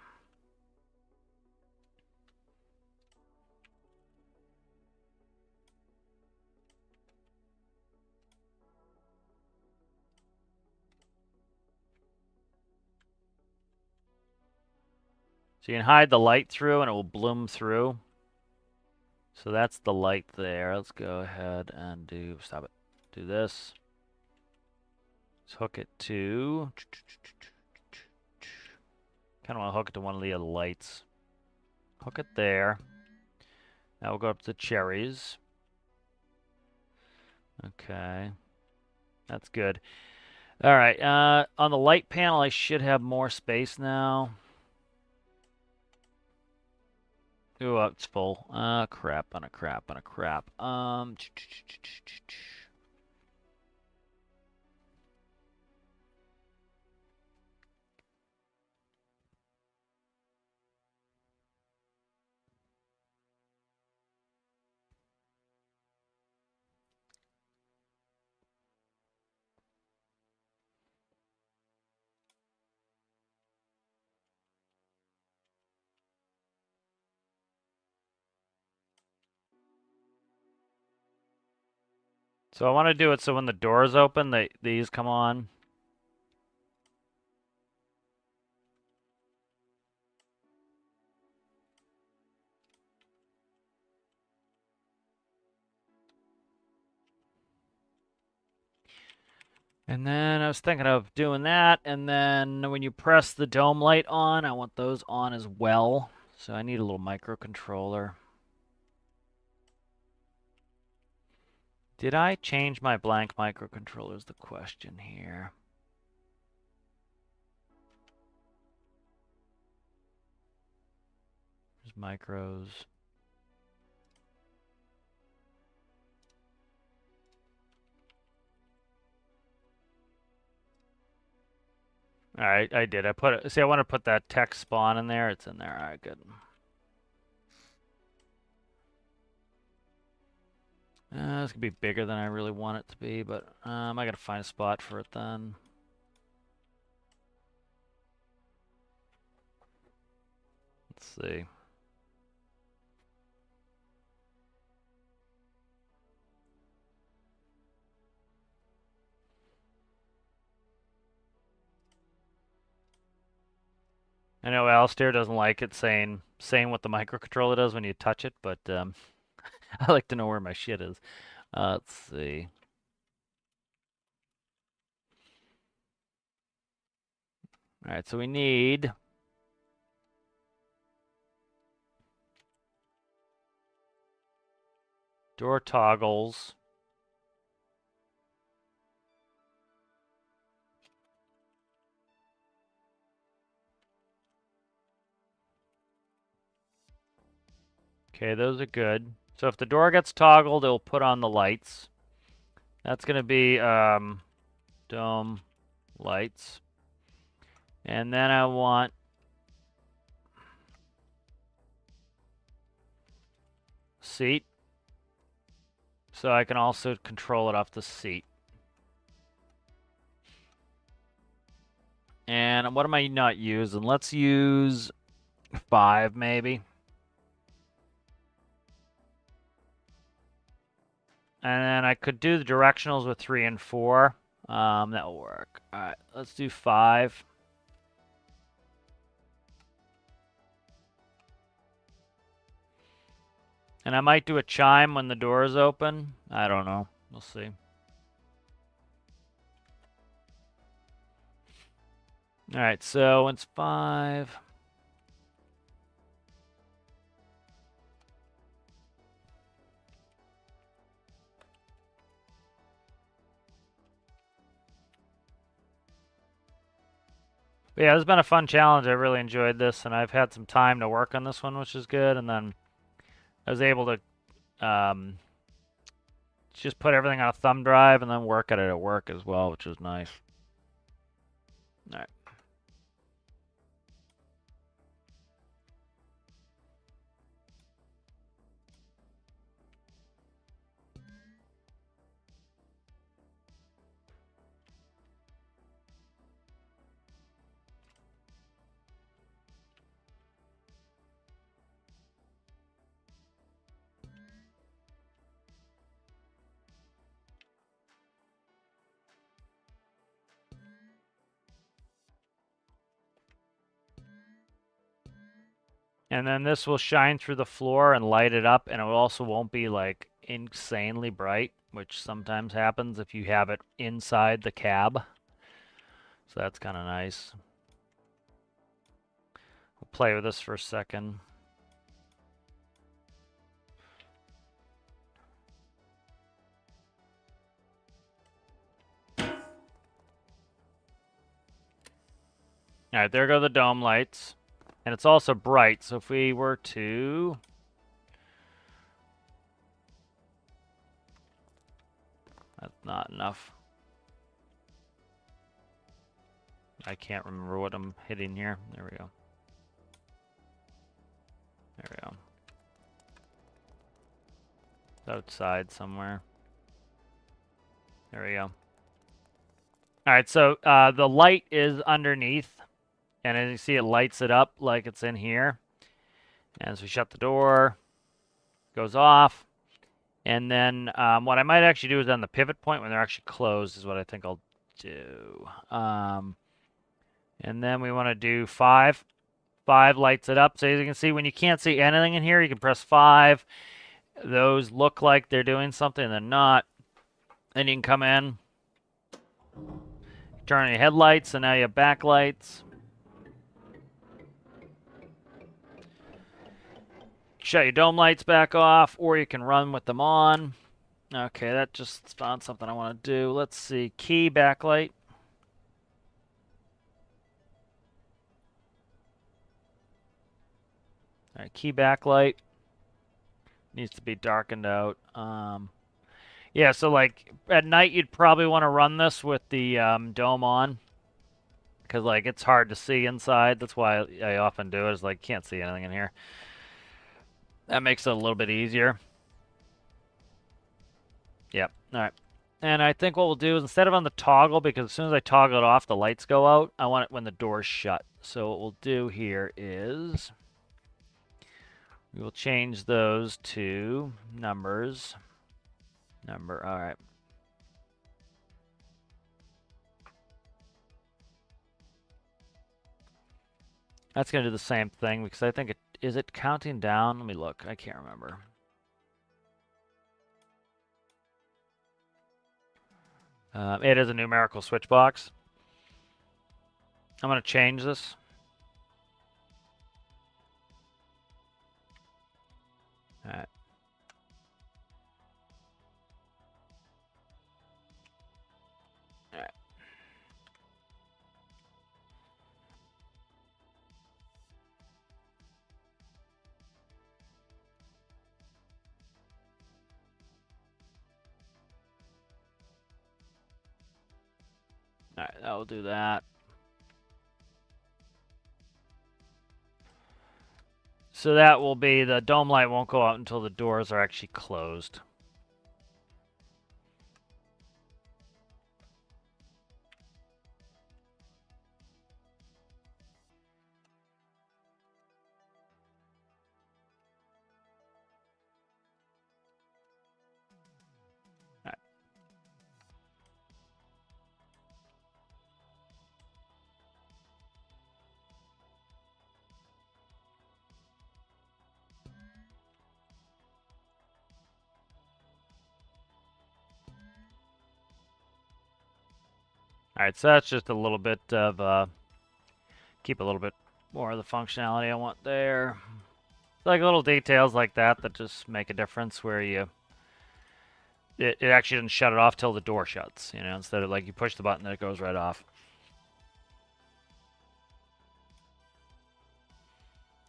So you can hide the light through and it will bloom through. So that's the light there. Let's go ahead and stop it. Do this. Let's hook it to, kind of want to hook it to one of the other lights. Hook it there. Now we'll go up to cherries. Okay. That's good. All right. On the light panel, I should have more space now. Ooh, it's full. Crap on a crap on a crap. So I want to do it so when the doors open, these come on. And then I was thinking of doing that, and then when you press the dome light on, I want those on as well. So I need a little microcontroller. Did I change my blank microcontroller is the question here. There's micros. All right, I did. I put it. See, I want to put that text spawn in there. It's in there. All right, good. This could be bigger than I really want it to be, but I gotta find a spot for it then. Let's see. I know Alistair doesn't like it saying what the microcontroller does when you touch it, but I like to know where my shit is. Let's see. All right, so we need door toggles. Okay, those are good. So if the door gets toggled, it'll put on the lights. That's going to be dome lights. And then I want seat. So I can also control it off the seat. And what am I not using? Let's use 5 maybe. And then I could do the directionals with 3 and 4. That'll work. All right, let's do 5. And I might do a chime when the door is open. I don't know. We'll see. All right, so it's 5. But yeah, this has been a fun challenge. I really enjoyed this, and I've had some time to work on this one, which is good. And then I was able to just put everything on a thumb drive and then work at it at work as well, which was nice. All right. And then this will shine through the floor and light it up, and it also won't be like insanely bright, which sometimes happens if you have it inside the cab. So that's kind of nice. We'll play with this for a second. All right, there go the dome lights. And it's also bright, so if we were to... That's not enough. I can't remember what I'm hitting here. There we go. There we go. It's outside somewhere. There we go. All right, so the light is underneath. And as you see, it lights it up like it's in here. As we shut the door, goes off. And then what I might actually do is on the pivot point when they're actually closed is what I think I'll do. And then we want to do 5. 5 lights it up. So as you can see, when you can't see anything in here, you can press 5. Those look like they're doing something, they're not. Then you can come in, turn on your headlights, and now you have backlights. Shut your dome lights back off, or you can run with them on. Okay, that just found something I want to do. Let's see, key backlight. All right, key backlight needs to be darkened out. Yeah, so like at night you'd probably want to run this with the dome on, because like it's hard to see inside. That's why I often do it. Is like can't see anything in here. That makes it a little bit easier. Yep. All right. And I think what we'll do is instead of on the toggle, because as soon as I toggle it off, the lights go out, I want it when the door's shut. So what we'll do here is we will change those to numbers. Number, all right. That's going to do the same thing because I think is it counting down? Let me look. I can't remember. It is a numerical switch box. I'm going to change this. All right. All right. All right, I'll do that. So that will be the dome light won't go out until the doors are actually closed. Alright, so that's just a little bit of, keep a little bit more of the functionality I want there. Like little details like that that just make a difference where it actually doesn't shut it off till the door shuts, you know, instead of like you push the button and it goes right off.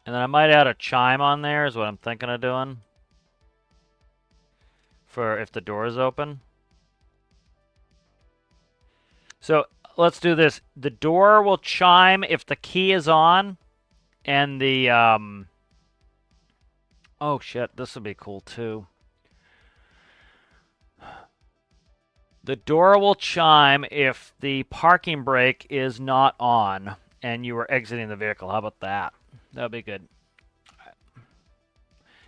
And then I might add a chime on there is what I'm thinking of doing. For if the door is open. So let's do this. The door will chime if the key is on, and the oh shit, this would be cool too. The door will chime if the parking brake is not on and you are exiting the vehicle. How about that? That'd be good.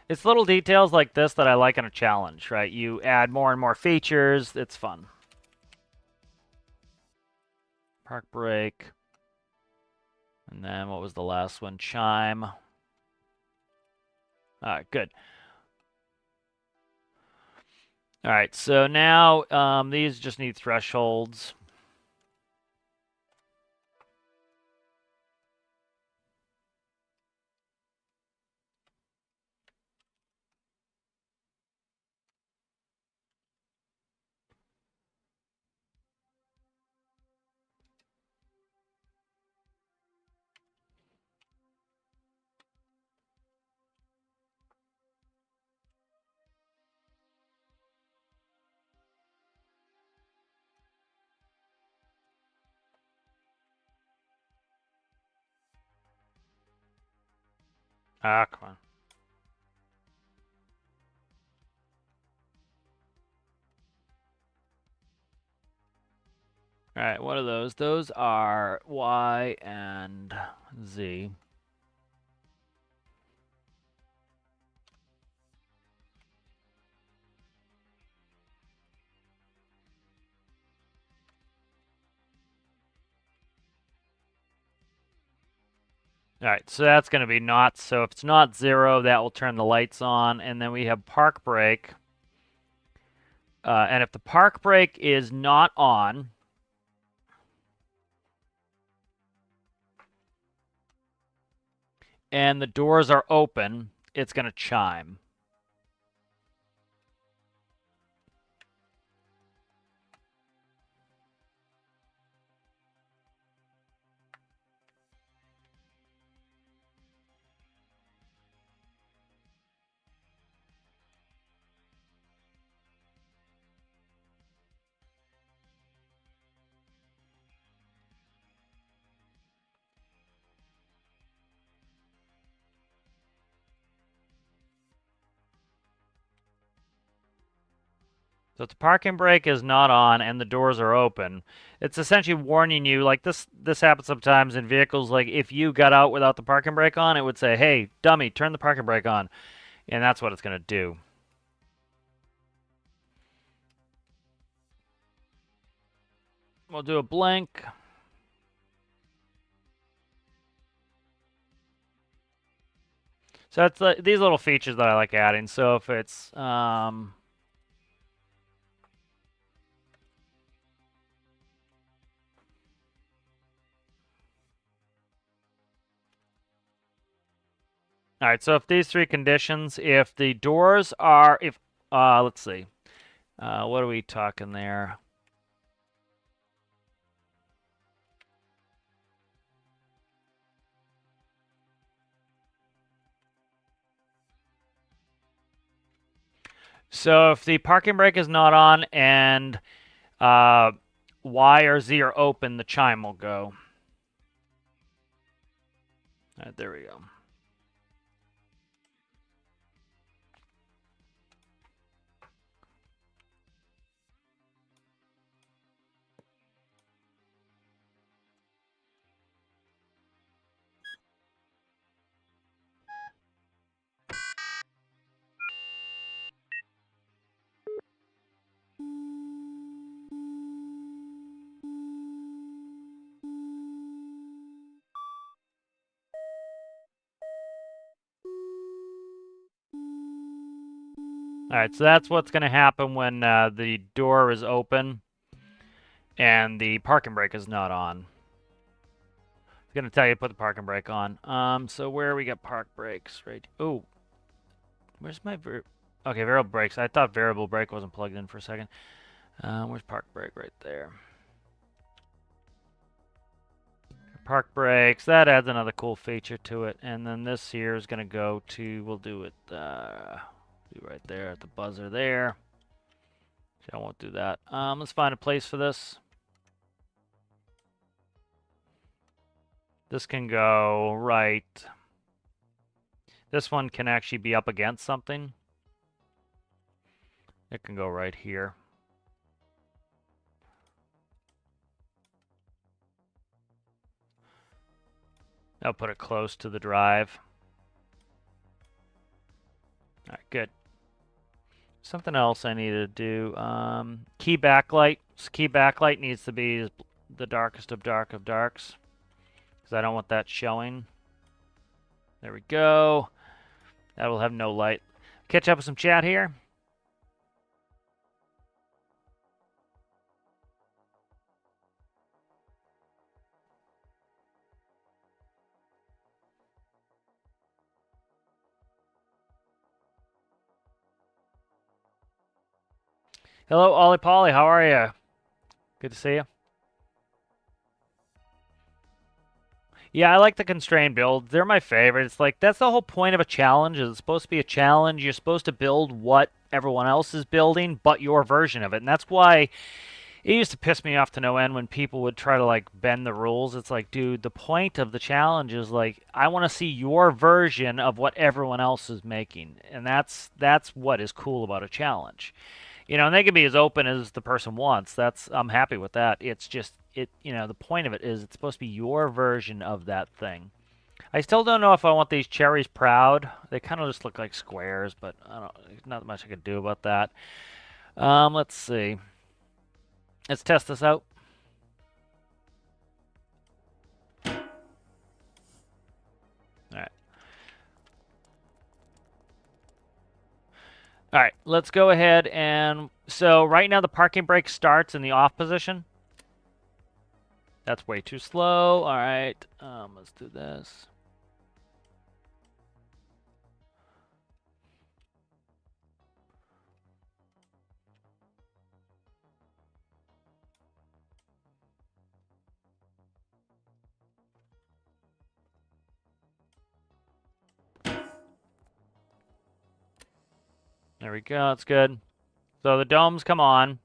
It's little details like this that I like in a challenge, right? You add more and more features. It's fun. Park brake. And then what was the last one? Chime. All right, good. All right, so now these just need thresholds. Ah, come on. All right, what are those? Those are Y and Z. All right, so that's going to be not. So if it's not 0, that will turn the lights on. And then we have park brake. And if the park brake is not on, and the doors are open, it's going to chime. So if the parking brake is not on and the doors are open, it's essentially warning you. Like this happens sometimes in vehicles. Like if you got out without the parking brake on, it would say, "Hey, dummy, turn the parking brake on," and that's what it's going to do. We'll do a blink. So that's these little features that I like adding. So if it's all right, so if these three conditions, if the doors are, if let's see, what are we talking there? So if the parking brake is not on and Y or Z are open, the chime will go. All right, there we go. All right, so that's what's going to happen when the door is open and the parking brake is not on. It's going to tell you to put the parking brake on. So where we got park brakes, right? Oh, where's my okay, variable brakes. I thought variable brake wasn't plugged in for a second. Where's park brake? Right there. Park brakes. That adds another cool feature to it. And then this here is going to go to, we'll do it right there at the buzzer there. I won't do that. Let's find a place for this. This can go right. This one can actually be up against something. It can go right here. I'll put it close to the drive. All right, good. Something else I need to do. Key backlight. Key backlight needs to be the darkest of darks, because I don't want that showing. There we go. That will have no light. Catch up with some chat here. Hello, Ollie Polly. How are you? Good to see you. Yeah, I like the constrained builds. They're my favorite. It's like that's the whole point of a challenge. It's supposed to be a challenge. You're supposed to build what everyone else is building, but your version of it. And that's why it used to piss me off to no end when people would try to like bend the rules. It's like, dude, the point of the challenge is like I want to see your version of what everyone else is making. And that's what is cool about a challenge. And they can be as open as the person wants. I'm happy with that. It's just the point of it is it's supposed to be your version of that thing. I still don't know if I want these cherries proud. They kind of just look like squares, but there's not much I could do about that. Let's see. Let's test this out. All right. All right, let's go ahead and so right now the parking brake starts in the off position. That's way too slow. All right, let's do this. There we go. That's good. So the domes come on.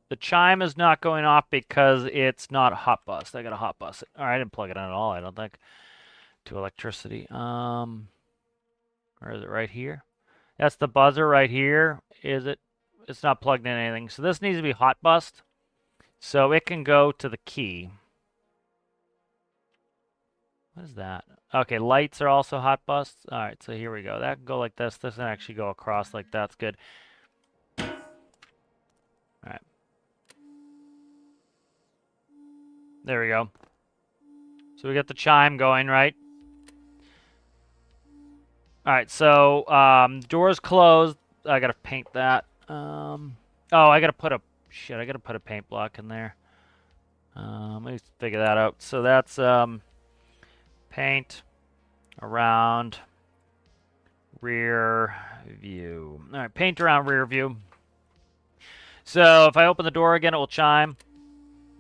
The chime is not going off because it's not hot bus. I got to hot bus it. All right, I didn't plug it in at all, I don't think, to electricity. Where is it? Right here. That's the buzzer right here. Is it? It's not plugged in anything. So this needs to be hot bust. So it can go to the key. What is that? Okay, lights are also hot busts. All right, so here we go. That can go like this. This can actually go across like that's good. All right. There we go. So we got the chime going, right? All right, so doors closed. I gotta paint that. Oh, I gotta put a paint block in there. Let me figure that out. So that's paint around rear view. All right, paint around rear view. So if I open the door again, it will chime.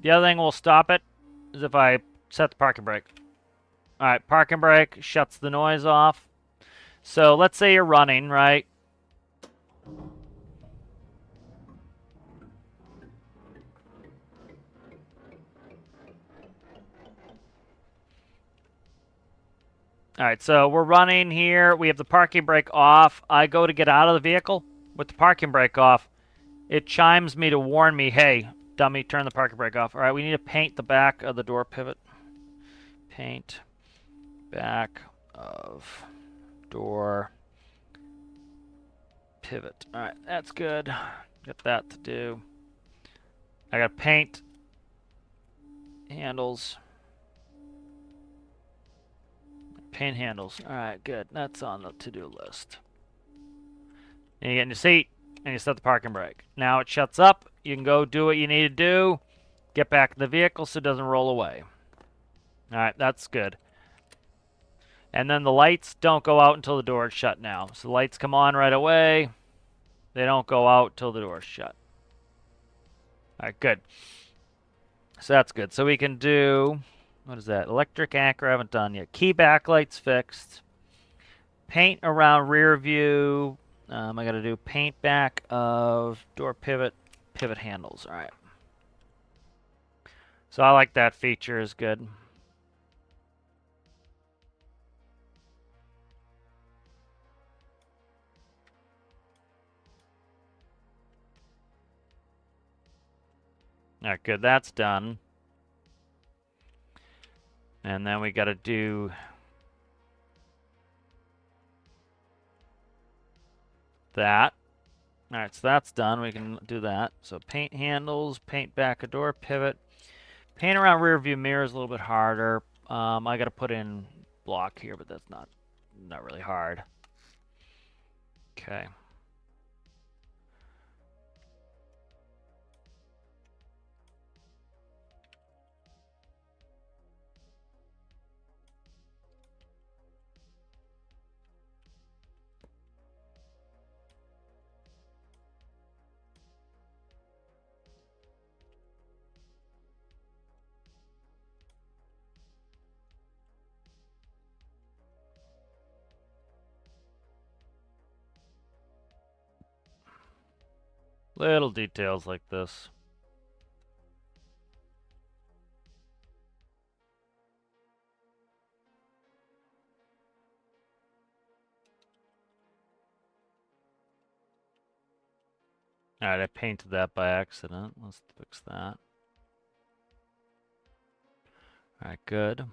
The other thing will stop it is if I set the parking brake. All right, parking brake shuts the noise off. So let's say you're running, right? All right, so we're running here. We have the parking brake off. I go to get out of the vehicle with the parking brake off. It chimes me to warn me, hey, dummy, turn the parking brake off. All right, we need to paint the back of the door pivot. Paint back of door pivot. All right, that's good. Got that to do. I got paint handles. Paint handles. All right, good. That's on the to-do list. And you get in your seat, and you set the parking brake. Now it shuts up. You can go do what you need to do. Get back in the vehicle so it doesn't roll away. All right, that's good. And then the lights don't go out until the door is shut now. So the lights come on right away. They don't go out till the door is shut. All right, good. So that's good. So we can do, what is that? Electric anchor, I haven't done yet. Key backlights fixed. Paint around rear view. I got to do paint back of door pivot handles. All right. So I like that feature is good. All right, good. That's done. And then we got to do that. All right, so that's done. We can do that. So paint handles, paint back a door pivot. Paint around rear view mirror is a little bit harder. I got to put in block here, but that's not really hard. Okay. Little details like this. All right, I painted that by accident. Let's fix that. All right, good.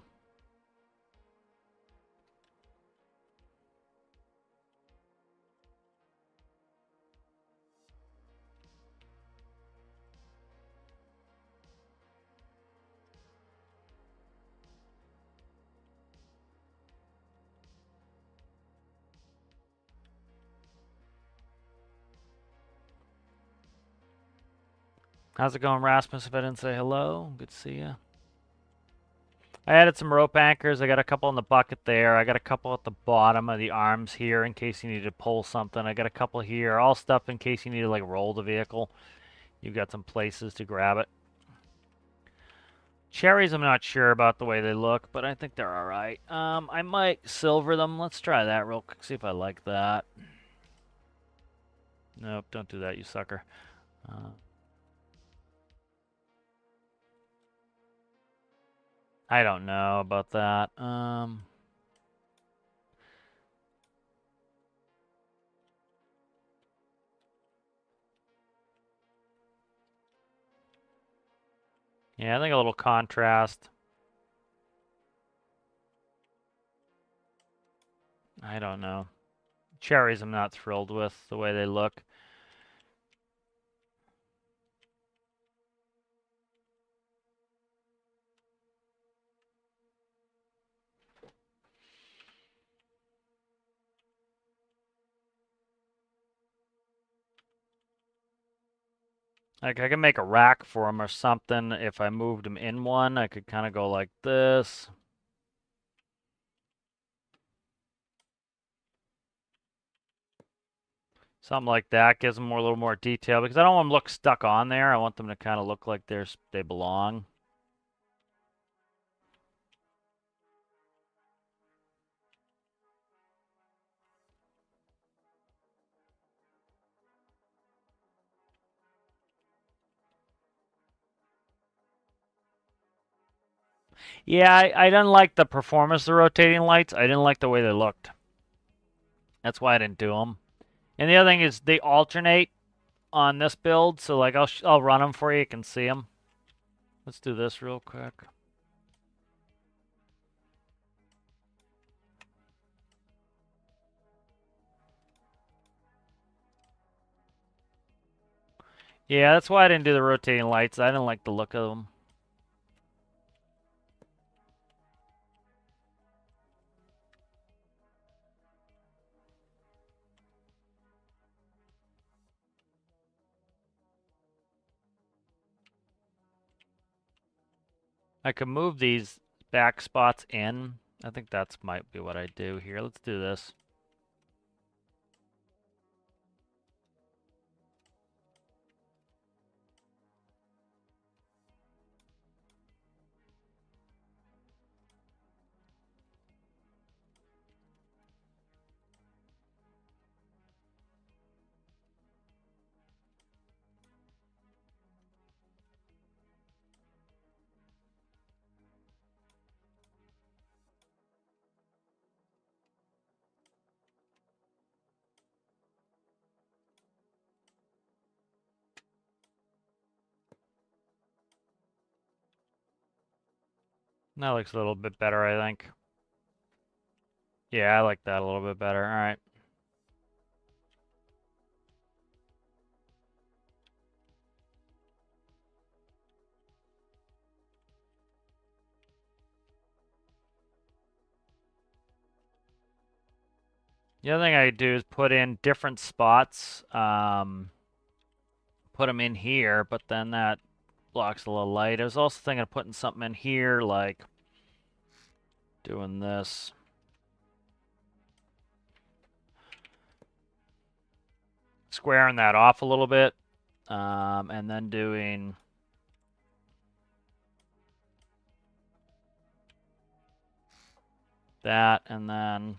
How's it going, Rasmus? If I didn't say hello, good to see you. I added some rope anchors. I got a couple in the bucket there. I got a couple at the bottom of the arms here in case you need to pull something. I got a couple here, all stuff in case you need to like roll the vehicle. You've got some places to grab it. Cherries, I'm not sure about the way they look, but I think they're all right. I might silver them. Let's try that real quick. See if I like that. Nope, don't do that, you sucker. I don't know about that. Yeah, I think a little contrast. I don't know. Cherries, I'm not thrilled with the way they look. Like, I can make a rack for them or something. If I moved them in one, I could kind of go like this. Something like that gives them a little more detail because I don't want them to look stuck on there. I want them to kind of look like they belong. Yeah, I didn't like the performance of the rotating lights. I didn't like the way they looked. That's why I didn't do them. And the other thing is they alternate on this build, so like I'll run them for you. You can see them. Let's do this real quick. Yeah, that's why I didn't do the rotating lights. I didn't like the look of them. I could move these back spots in. I think that's might be what I do here. Let's do this. That looks a little bit better, I think. Yeah, I like that a little bit better. All right. The other thing I do is put in different spots. Put them in here, but then that blocks a little light. I was also thinking of putting something in here, like doing this. Squaring that off a little bit, and then doing that, and then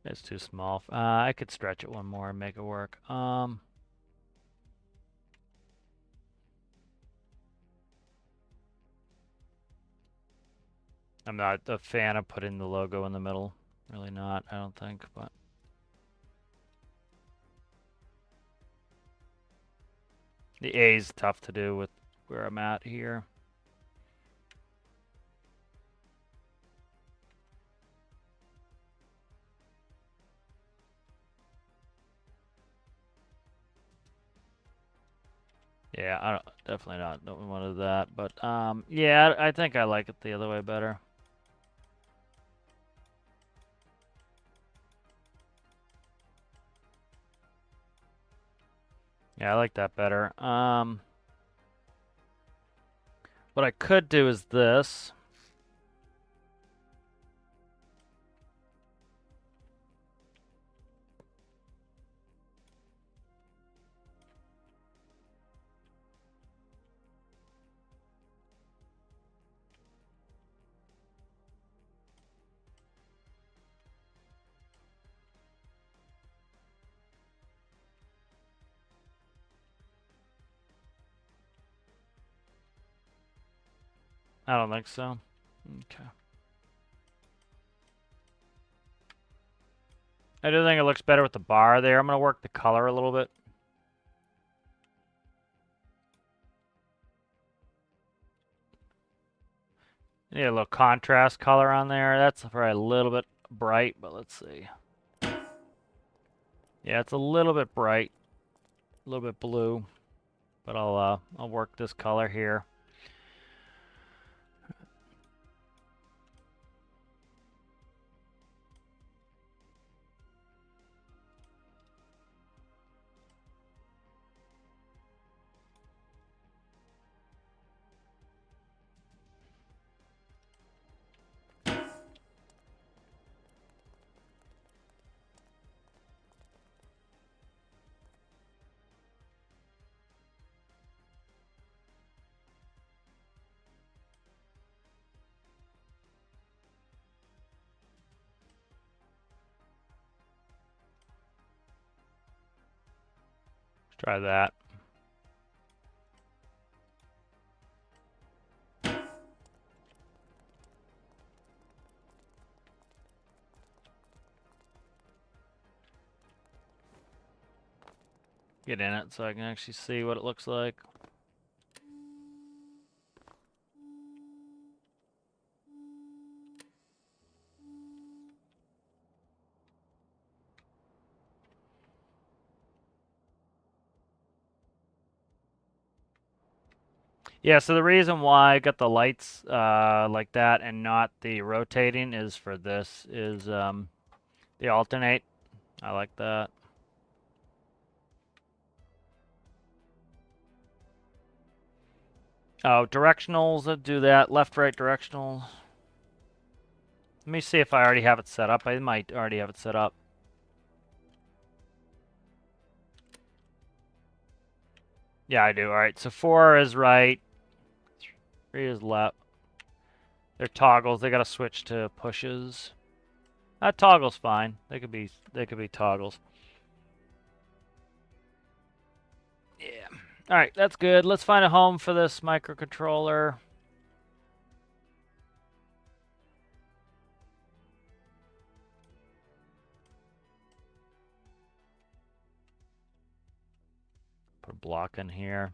it's too small. I could stretch it one more and make it work. I'm not a fan of putting the logo in the middle. Really not, I don't think, but the A is tough to do with where I'm at here. Yeah, I don't, definitely not. Don't want to do that, but yeah, I think I like it the other way better. Yeah, I like that better. What I could do is this. I don't think so. Okay. I do think it looks better with the bar there. I'm going to work the color a little bit. Need a little contrast color on there. That's probably a little bit bright, but let's see. Yeah, it's a little bit bright, a little bit blue, but I'll work this color here. Let's try that. get in it so I can actually see what it looks like. Yeah, so the reason why I got the lights like that and not the rotating is for this, is the alternate. I like that. Oh, directionals that do that. Left, right directional. Let me see if I already have it set up. I might already have it set up. Yeah, I do. All right, so 4 is right. 3 is left. They're toggles. They got to switch to pushes. Toggle's fine. They could be toggles. Yeah. All right, that's good. Let's find a home for this microcontroller. Put a block in here.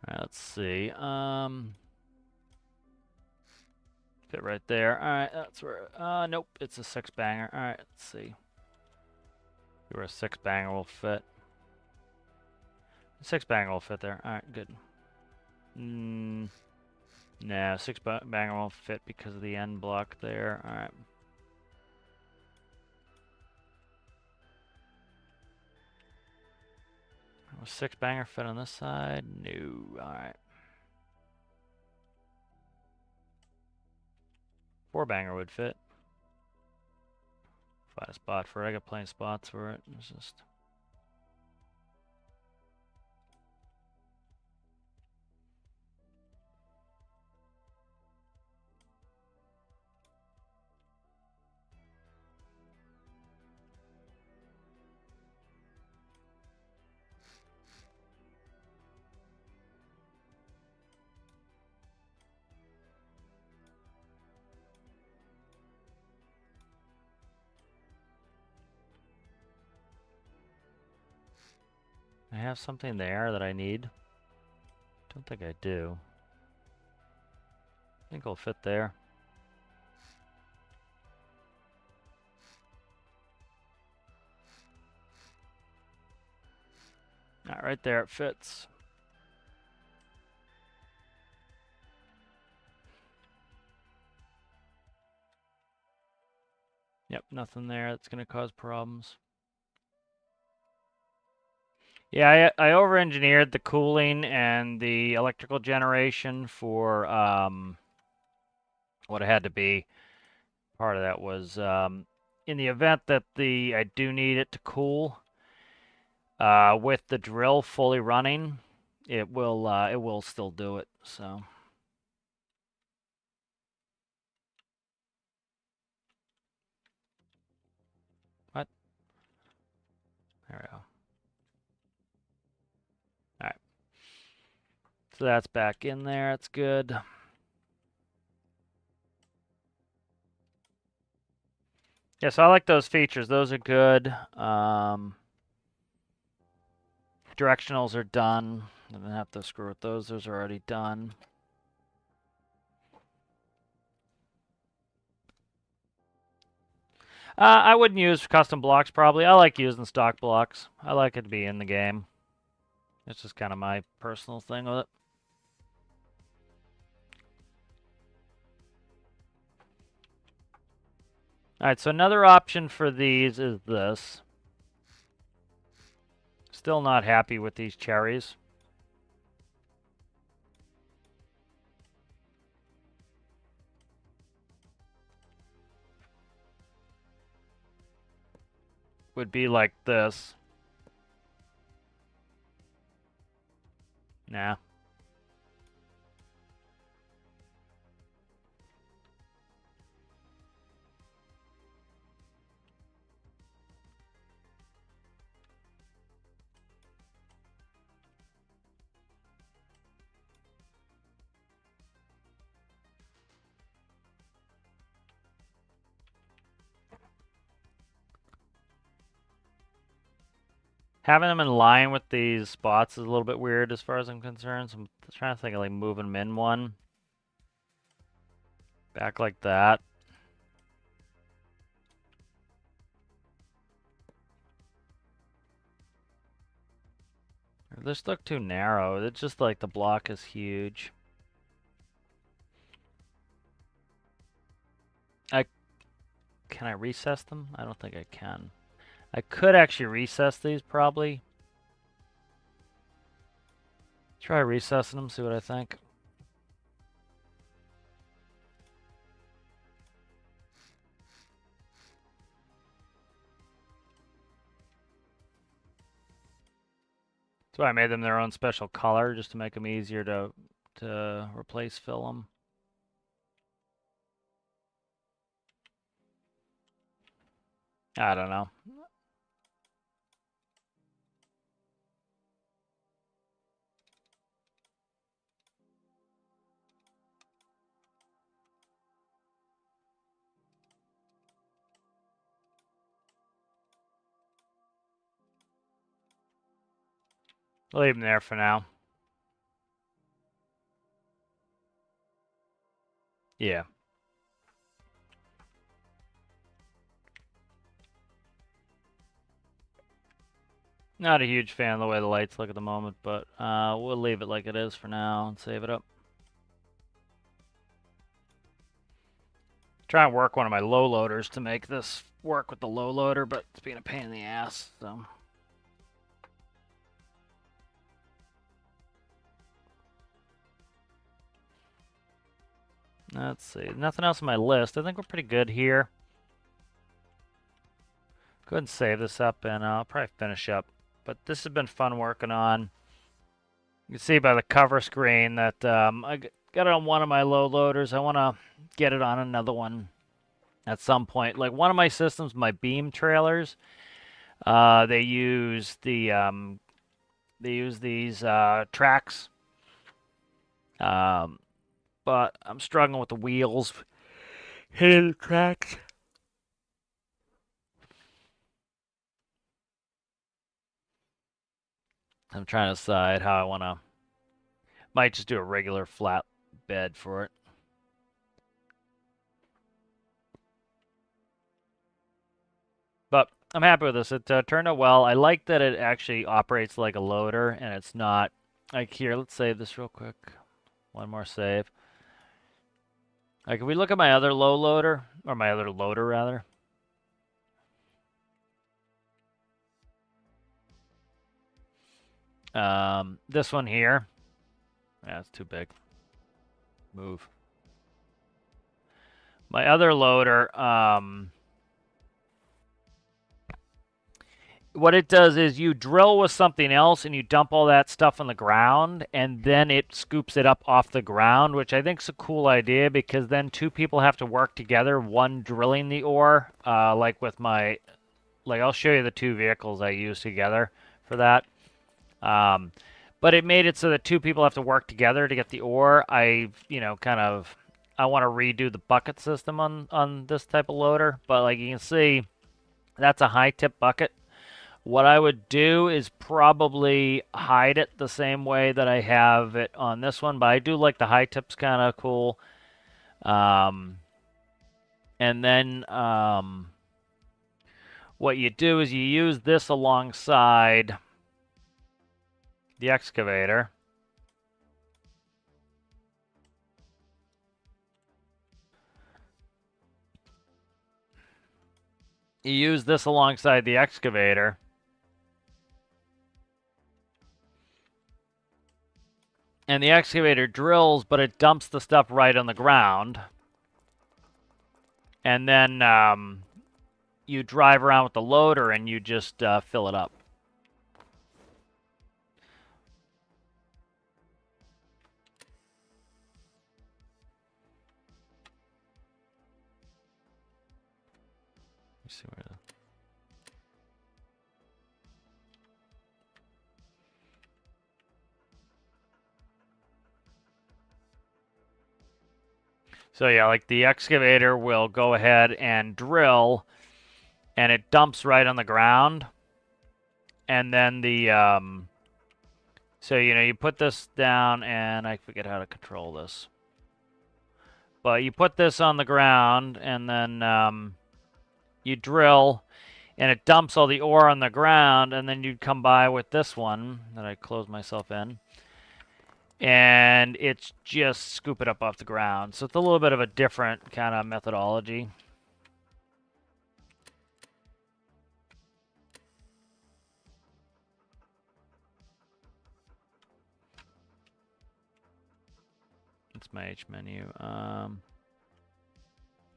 All right, let's see. Fit right there. All right, that's where. Nope, it's a 6-banger. All right, let's see. Where a 6-banger will fit. 6-banger will fit there. All right, good. No, 6-banger won't fit because of the end block there. All right. Will 6-banger fit on this side? No. All right. 4-banger would fit. Find a spot for it. I got plenty of spots for it. It's just. I have something there that I need. Don't think I do. I think it'll fit there. All right, right there it fits. Yep, nothing there that's going to cause problems. Yeah, I over-engineered the cooling and the electrical generation for what it had to be. Part of that was in the event that I do need it to cool with the drill fully running, it will still do it. So. What? There we go. All right. So that's back in there. It's good. Yeah, so I like those features. Those are good. Directionals are done. I don't have to screw with those. Those are already done. I wouldn't use custom blocks probably. I like using stock blocks. I like it to be in the game. It's just kind of my personal thing with it. All right, so another option for these is this. Still not happy with these cherries. Would be like this. Nah. Having them in line with these spots is a little bit weird as far as I'm concerned. So I'm trying to think of like moving them in one. Back like that. This look too narrow. It's just like the block is huge. Can I recess them? I don't think I can. I could actually recess these probably. Try recessing them, see what I think. So I made them their own special color just to make them easier to replace fill them. I don't know. Leave them there for now. Yeah. Not a huge fan of the way the lights look at the moment, but we'll leave it like it is for now and save it up. Try and work one of my low loaders to make this work with the low loader, but it's being a pain in the ass, so. Let's see. Nothing else on my list. I think we're pretty good here. Go ahead and save this up, and I'll probably finish up. But this has been fun working on. You can see by the cover screen that I got it on one of my low loaders. I want to get it on another one at some point. Like one of my systems, my beam trailers, they use these tracks. But I'm struggling with the wheels hitting the tracks. I'm trying to decide how I want to. Might just do a regular flat bed for it. But I'm happy with this. It turned out well. I like that it actually operates like a loader, and it's not like here. Let's save this real quick. One more save. Like if we look at my other low loader, or my other loader rather. This one here. Yeah, it's too big. Move. My other loader, what it does is you drill with something else and you dump all that stuff on the ground, and then it scoops it up off the ground, which I think is a cool idea because then two people have to work together, one drilling the ore, like with my, like I'll show you the two vehicles I use together for that. But it made it so that two people have to work together to get the ore. I want to redo the bucket system on this type of loader, but like you can see, that's a high tip bucket. What I would do is probably hide it the same way that I have it on this one, but I do like the high tips, kind of cool. And then what you do is you use this alongside the excavator. You use this alongside the excavator. And the excavator drills, but it dumps the stuff right on the ground. And then you drive around with the loader and you just fill it up. Let's see where. So yeah, like the excavator will go ahead and drill, and it dumps right on the ground. And then the so you put this down, and I forget how to control this. But you put this on the ground, and then you drill, and it dumps all the ore on the ground, and then you'd come by with this one that I closed myself in, and it's just scoop it up off the ground. So it's a little bit of a different kind of methodology. It's my H menu.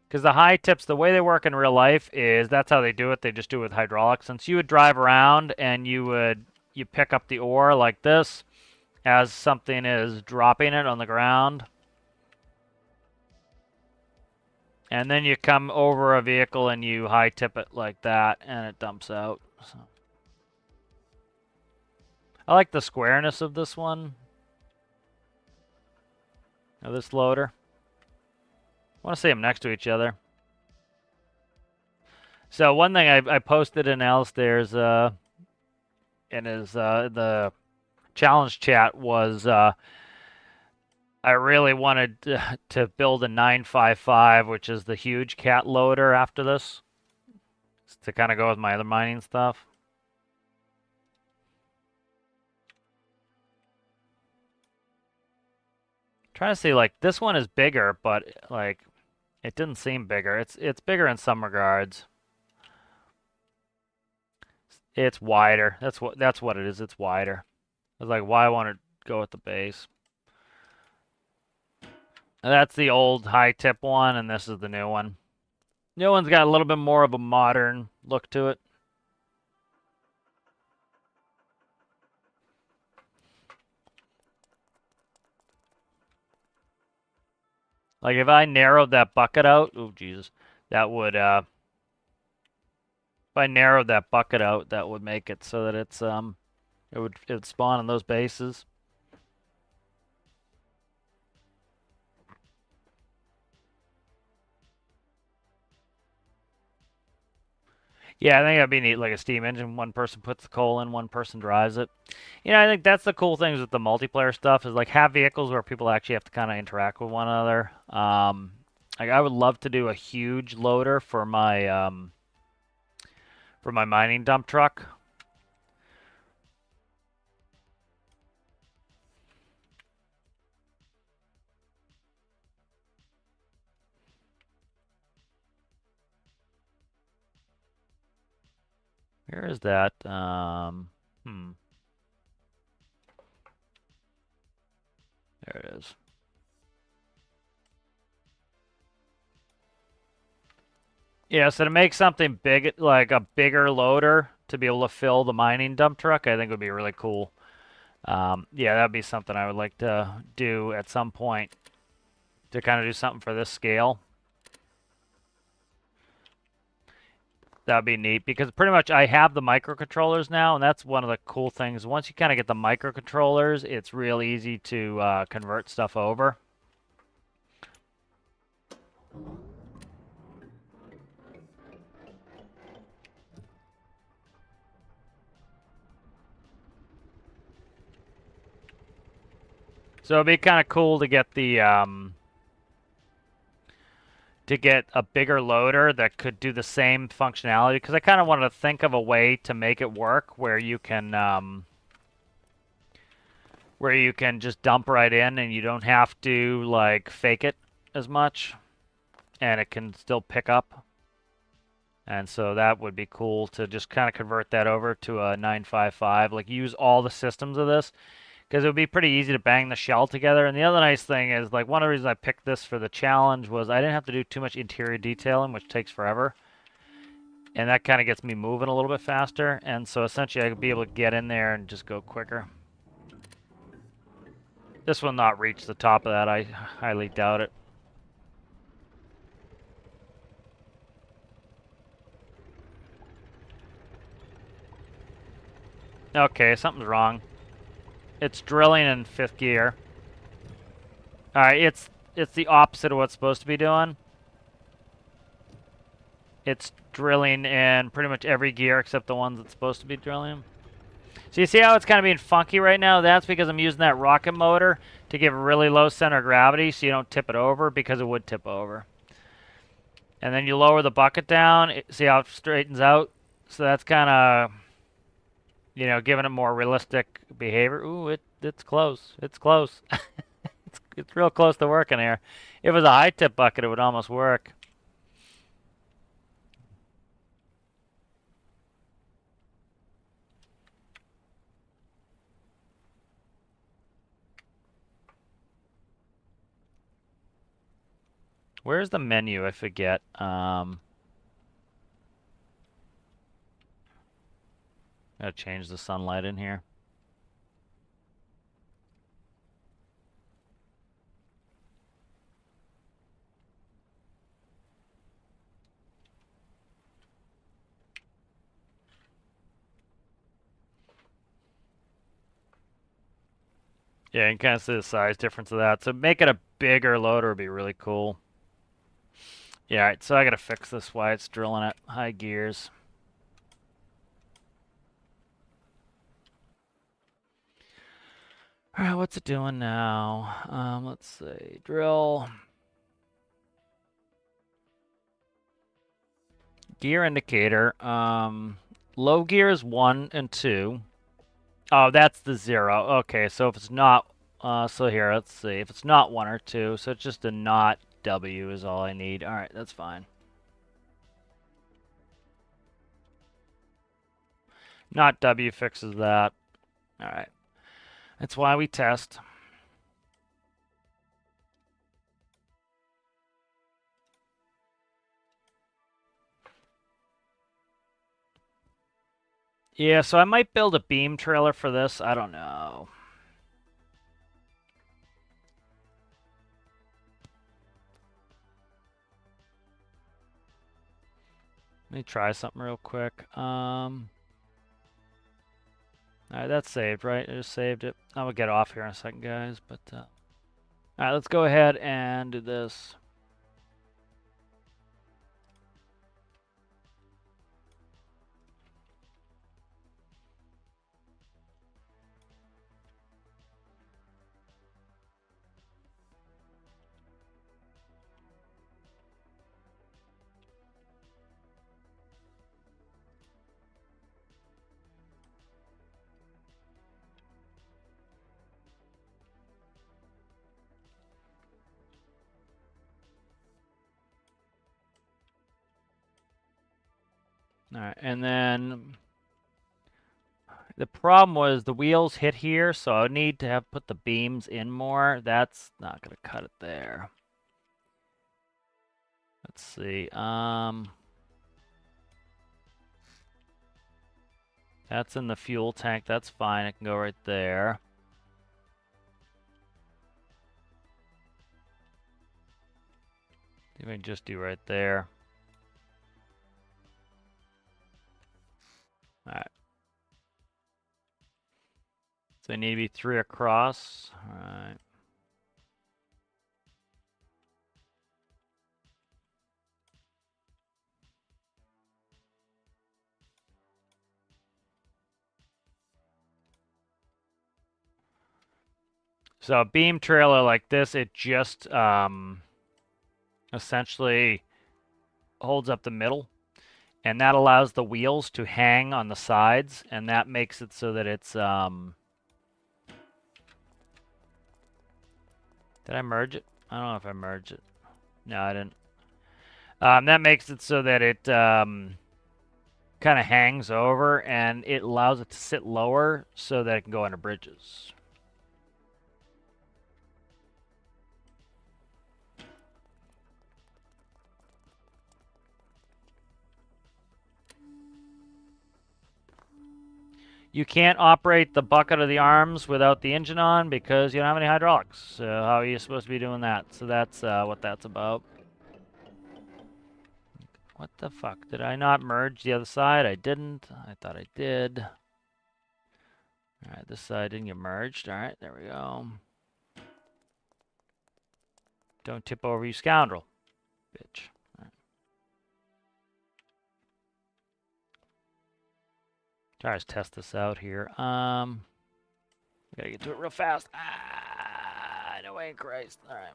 Because the high tips, the way they work in real life is that's how they do it. They just do it with hydraulics. Since you would drive around and you pick up the ore like this as something is dropping it on the ground. And then you come over a vehicle and you high tip it like that and it dumps out. So. I like the squareness of this one. Of this loader. I want to see them next to each other. So one thing I posted in Alistair's in his the challenge chat was I really wanted to build a 955, which is the huge cat loader after this, to kind of go with my other mining stuff. Trying to see, like, this one is bigger, but like it didn't seem bigger. It's bigger in some regards. It's wider. That's what it is. It's wider. I was like, why I want to go with the base. And that's the old high tip one, and this is the new one. New one's got a little bit more of a modern look to it. Like if I narrowed that bucket out, oh Jesus, that would if I narrowed that bucket out, that would make it so that it's it would spawn on those bases. Yeah, I think that'd be neat, like a steam engine. One person puts the coal in, one person drives it. I think that's the cool things with the multiplayer stuff is like have vehicles where people actually have to kind of interact with one another. Like I would love to do a huge loader for my mining dump truck. Where is that? There it is. Yeah, so to make something big, like a bigger loader to be able to fill the mining dump truck, I think would be really cool. Yeah, that'd be something I would like to do at some point to kind of do something for this scale. That'd be neat because pretty much I have the microcontrollers now, and that's one of the cool things. Once you kind of get the microcontrollers, it's real easy to convert stuff over. So it'd be kind of cool to get the to get a bigger loader that could do the same functionality because I kind of wanted to think of a way to make it work where you can just dump right in and you don't have to like fake it as much and it can still pick up. And so that would be cool to just kind of convert that over to a 955, like use all the systems of this. Because it would be pretty easy to bang the shell together. And the other nice thing is, like, one of the reasons I picked this for the challenge was I didn't have to do too much interior detailing, which takes forever. And that kind of gets me moving a little bit faster. And so essentially I could be able to get in there and just go quicker. This will not reach the top of that. I highly doubt it. Okay, something's wrong. It's drilling in 5th gear. Alright, it's the opposite of what's supposed to be doing. It's drilling in pretty much every gear except the ones it's supposed to be drilling. So you see how it's kind of being funky right now? That's because I'm using that rocket motor to give a really low center of gravity so you don't tip it over, because it would tip over. And then you lower the bucket down, see how it straightens out? So that's kind of, you know, giving it more realistic behavior. Ooh, it's close. It's close. It's real close to working here. If it was a high tip bucket, it would almost work. Where's the menu? I forget. Gotta change the sunlight in here. Yeah, you can kind of see the size difference of that. So make it a bigger loader would be really cool. Yeah, all right, so I gotta fix this why it's drilling at high gears. All right, what's it doing now? Let's see, drill. Gear indicator. Low gear is 1 and 2. Oh, that's the 0. Okay, so if it's not, so here, let's see. If it's not 1 or 2, so it's just a not W is all I need. All right, that's fine. Not W fixes that. All right. That's why we test. Yeah, so I might build a beam trailer for this. I don't know. Let me try something real quick. All right, that's saved, right? I just saved it. I will get off here in a second, guys. But all right, let's go ahead and do this. All right, and then the problem was the wheels hit here, so I need to have put the beams in more. That's not gonna cut it there. Let's see. That's in the fuel tank. That's fine. It can go right there. You can just do right there. All right. So they need to be 3 across. All right. So a beam trailer like this, it just essentially holds up the middle, and that allows the wheels to hang on the sides, and that makes it so that it's Did I merge it? I don't know if I merged it. No, I didn't. That makes it so that it kind of hangs over, and it allows it to sit lower so that it can go under bridges. You can't operate the bucket or the arms without the engine on because you don't have any hydraulics. So how are you supposed to be doing that? So that's what that's about. What the fuck? Did I not merge the other side? I didn't. I thought I did. All right, this side didn't get merged. All right, there we go. Don't tip over, you scoundrel. Bitch. All right. Try to test this out here. Gotta get to it real fast. No way in Christ. All right.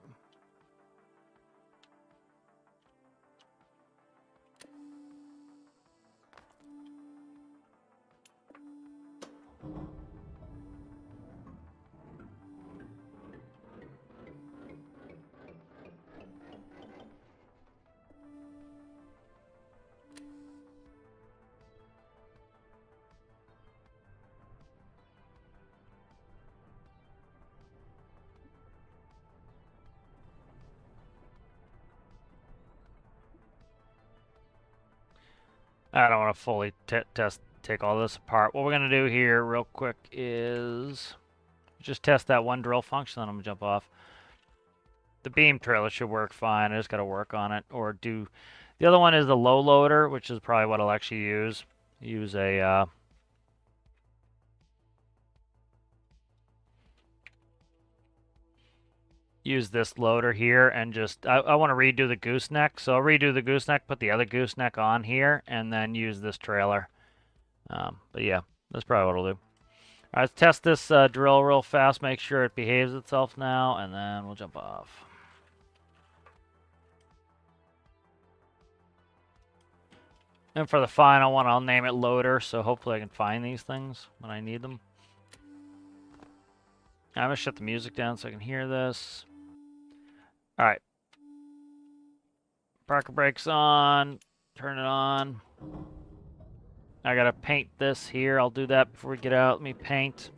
I don't want to fully take all this apart. What we're going to do here real quick is just test that one drill function, then I'm going to jump off. The beam trailer should work fine. I just got to work on it. Or do... The other one is the low loader, which is probably what I'll actually use. Use a... use this loader here and just... I want to redo the gooseneck. So I'll redo the gooseneck, put the other gooseneck on here, and then use this trailer. But yeah, that's probably what I'll do. All right, let's test this drill real fast, make sure it behaves itself now, and then we'll jump off. And for the final one, I'll name it loader, so hopefully I can find these things when I need them. I'm going to shut the music down so I can hear this. All right. Parker brakes on. Turn it on. I got to paint this here. I'll do that before we get out. Let me paint.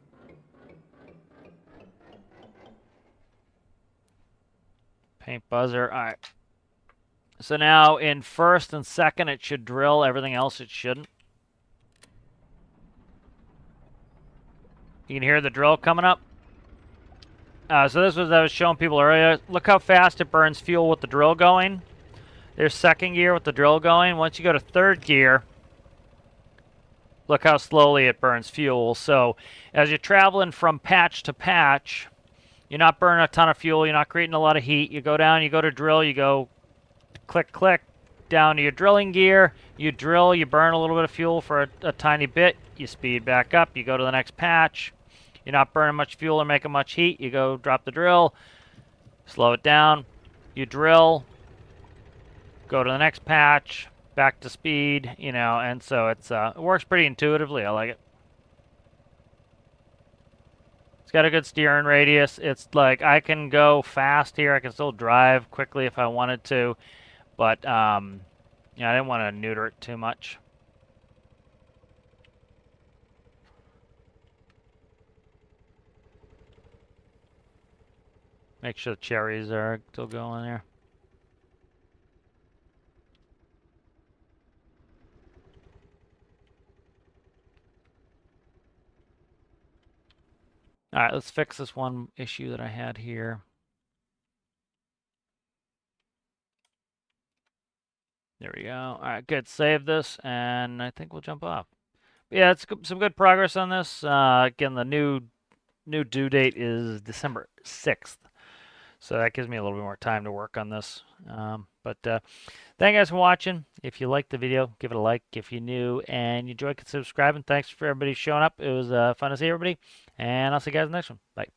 Paint buzzer. All right. So now in first and second, it should drill. Everything else, it shouldn't. You can hear the drill coming up. So this was I was showing people earlier. Look how fast it burns fuel with the drill going. There's second gear with the drill going. Once you go to third gear, look how slowly it burns fuel. So as you're traveling from patch to patch, you're not burning a ton of fuel. You're not creating a lot of heat. You go down, you go to drill, you go click, click, down to your drilling gear. You drill, you burn a little bit of fuel for a tiny bit. You speed back up. You go to the next patch. You're not burning much fuel or making much heat. You go drop the drill, slow it down. You drill, go to the next patch, back to speed, you know, and so it works pretty intuitively. I like it. It's got a good steering radius. It's like I can go fast here. I can still drive quickly if I wanted to, but yeah, I didn't want to neuter it too much. Make sure the cherries are still going there. All right, let's fix this one issue that I had here. There we go. All right, good. Save this, and I think we'll jump off. But yeah, it's some good progress on this. Again, the new due date is December 6th. So that gives me a little bit more time to work on this. Thank you guys for watching. If you liked the video, give it a like. If you're new and you enjoyed, consider subscribing. Thanks for everybody showing up. It was fun to see everybody. And I'll see you guys in the next one. Bye.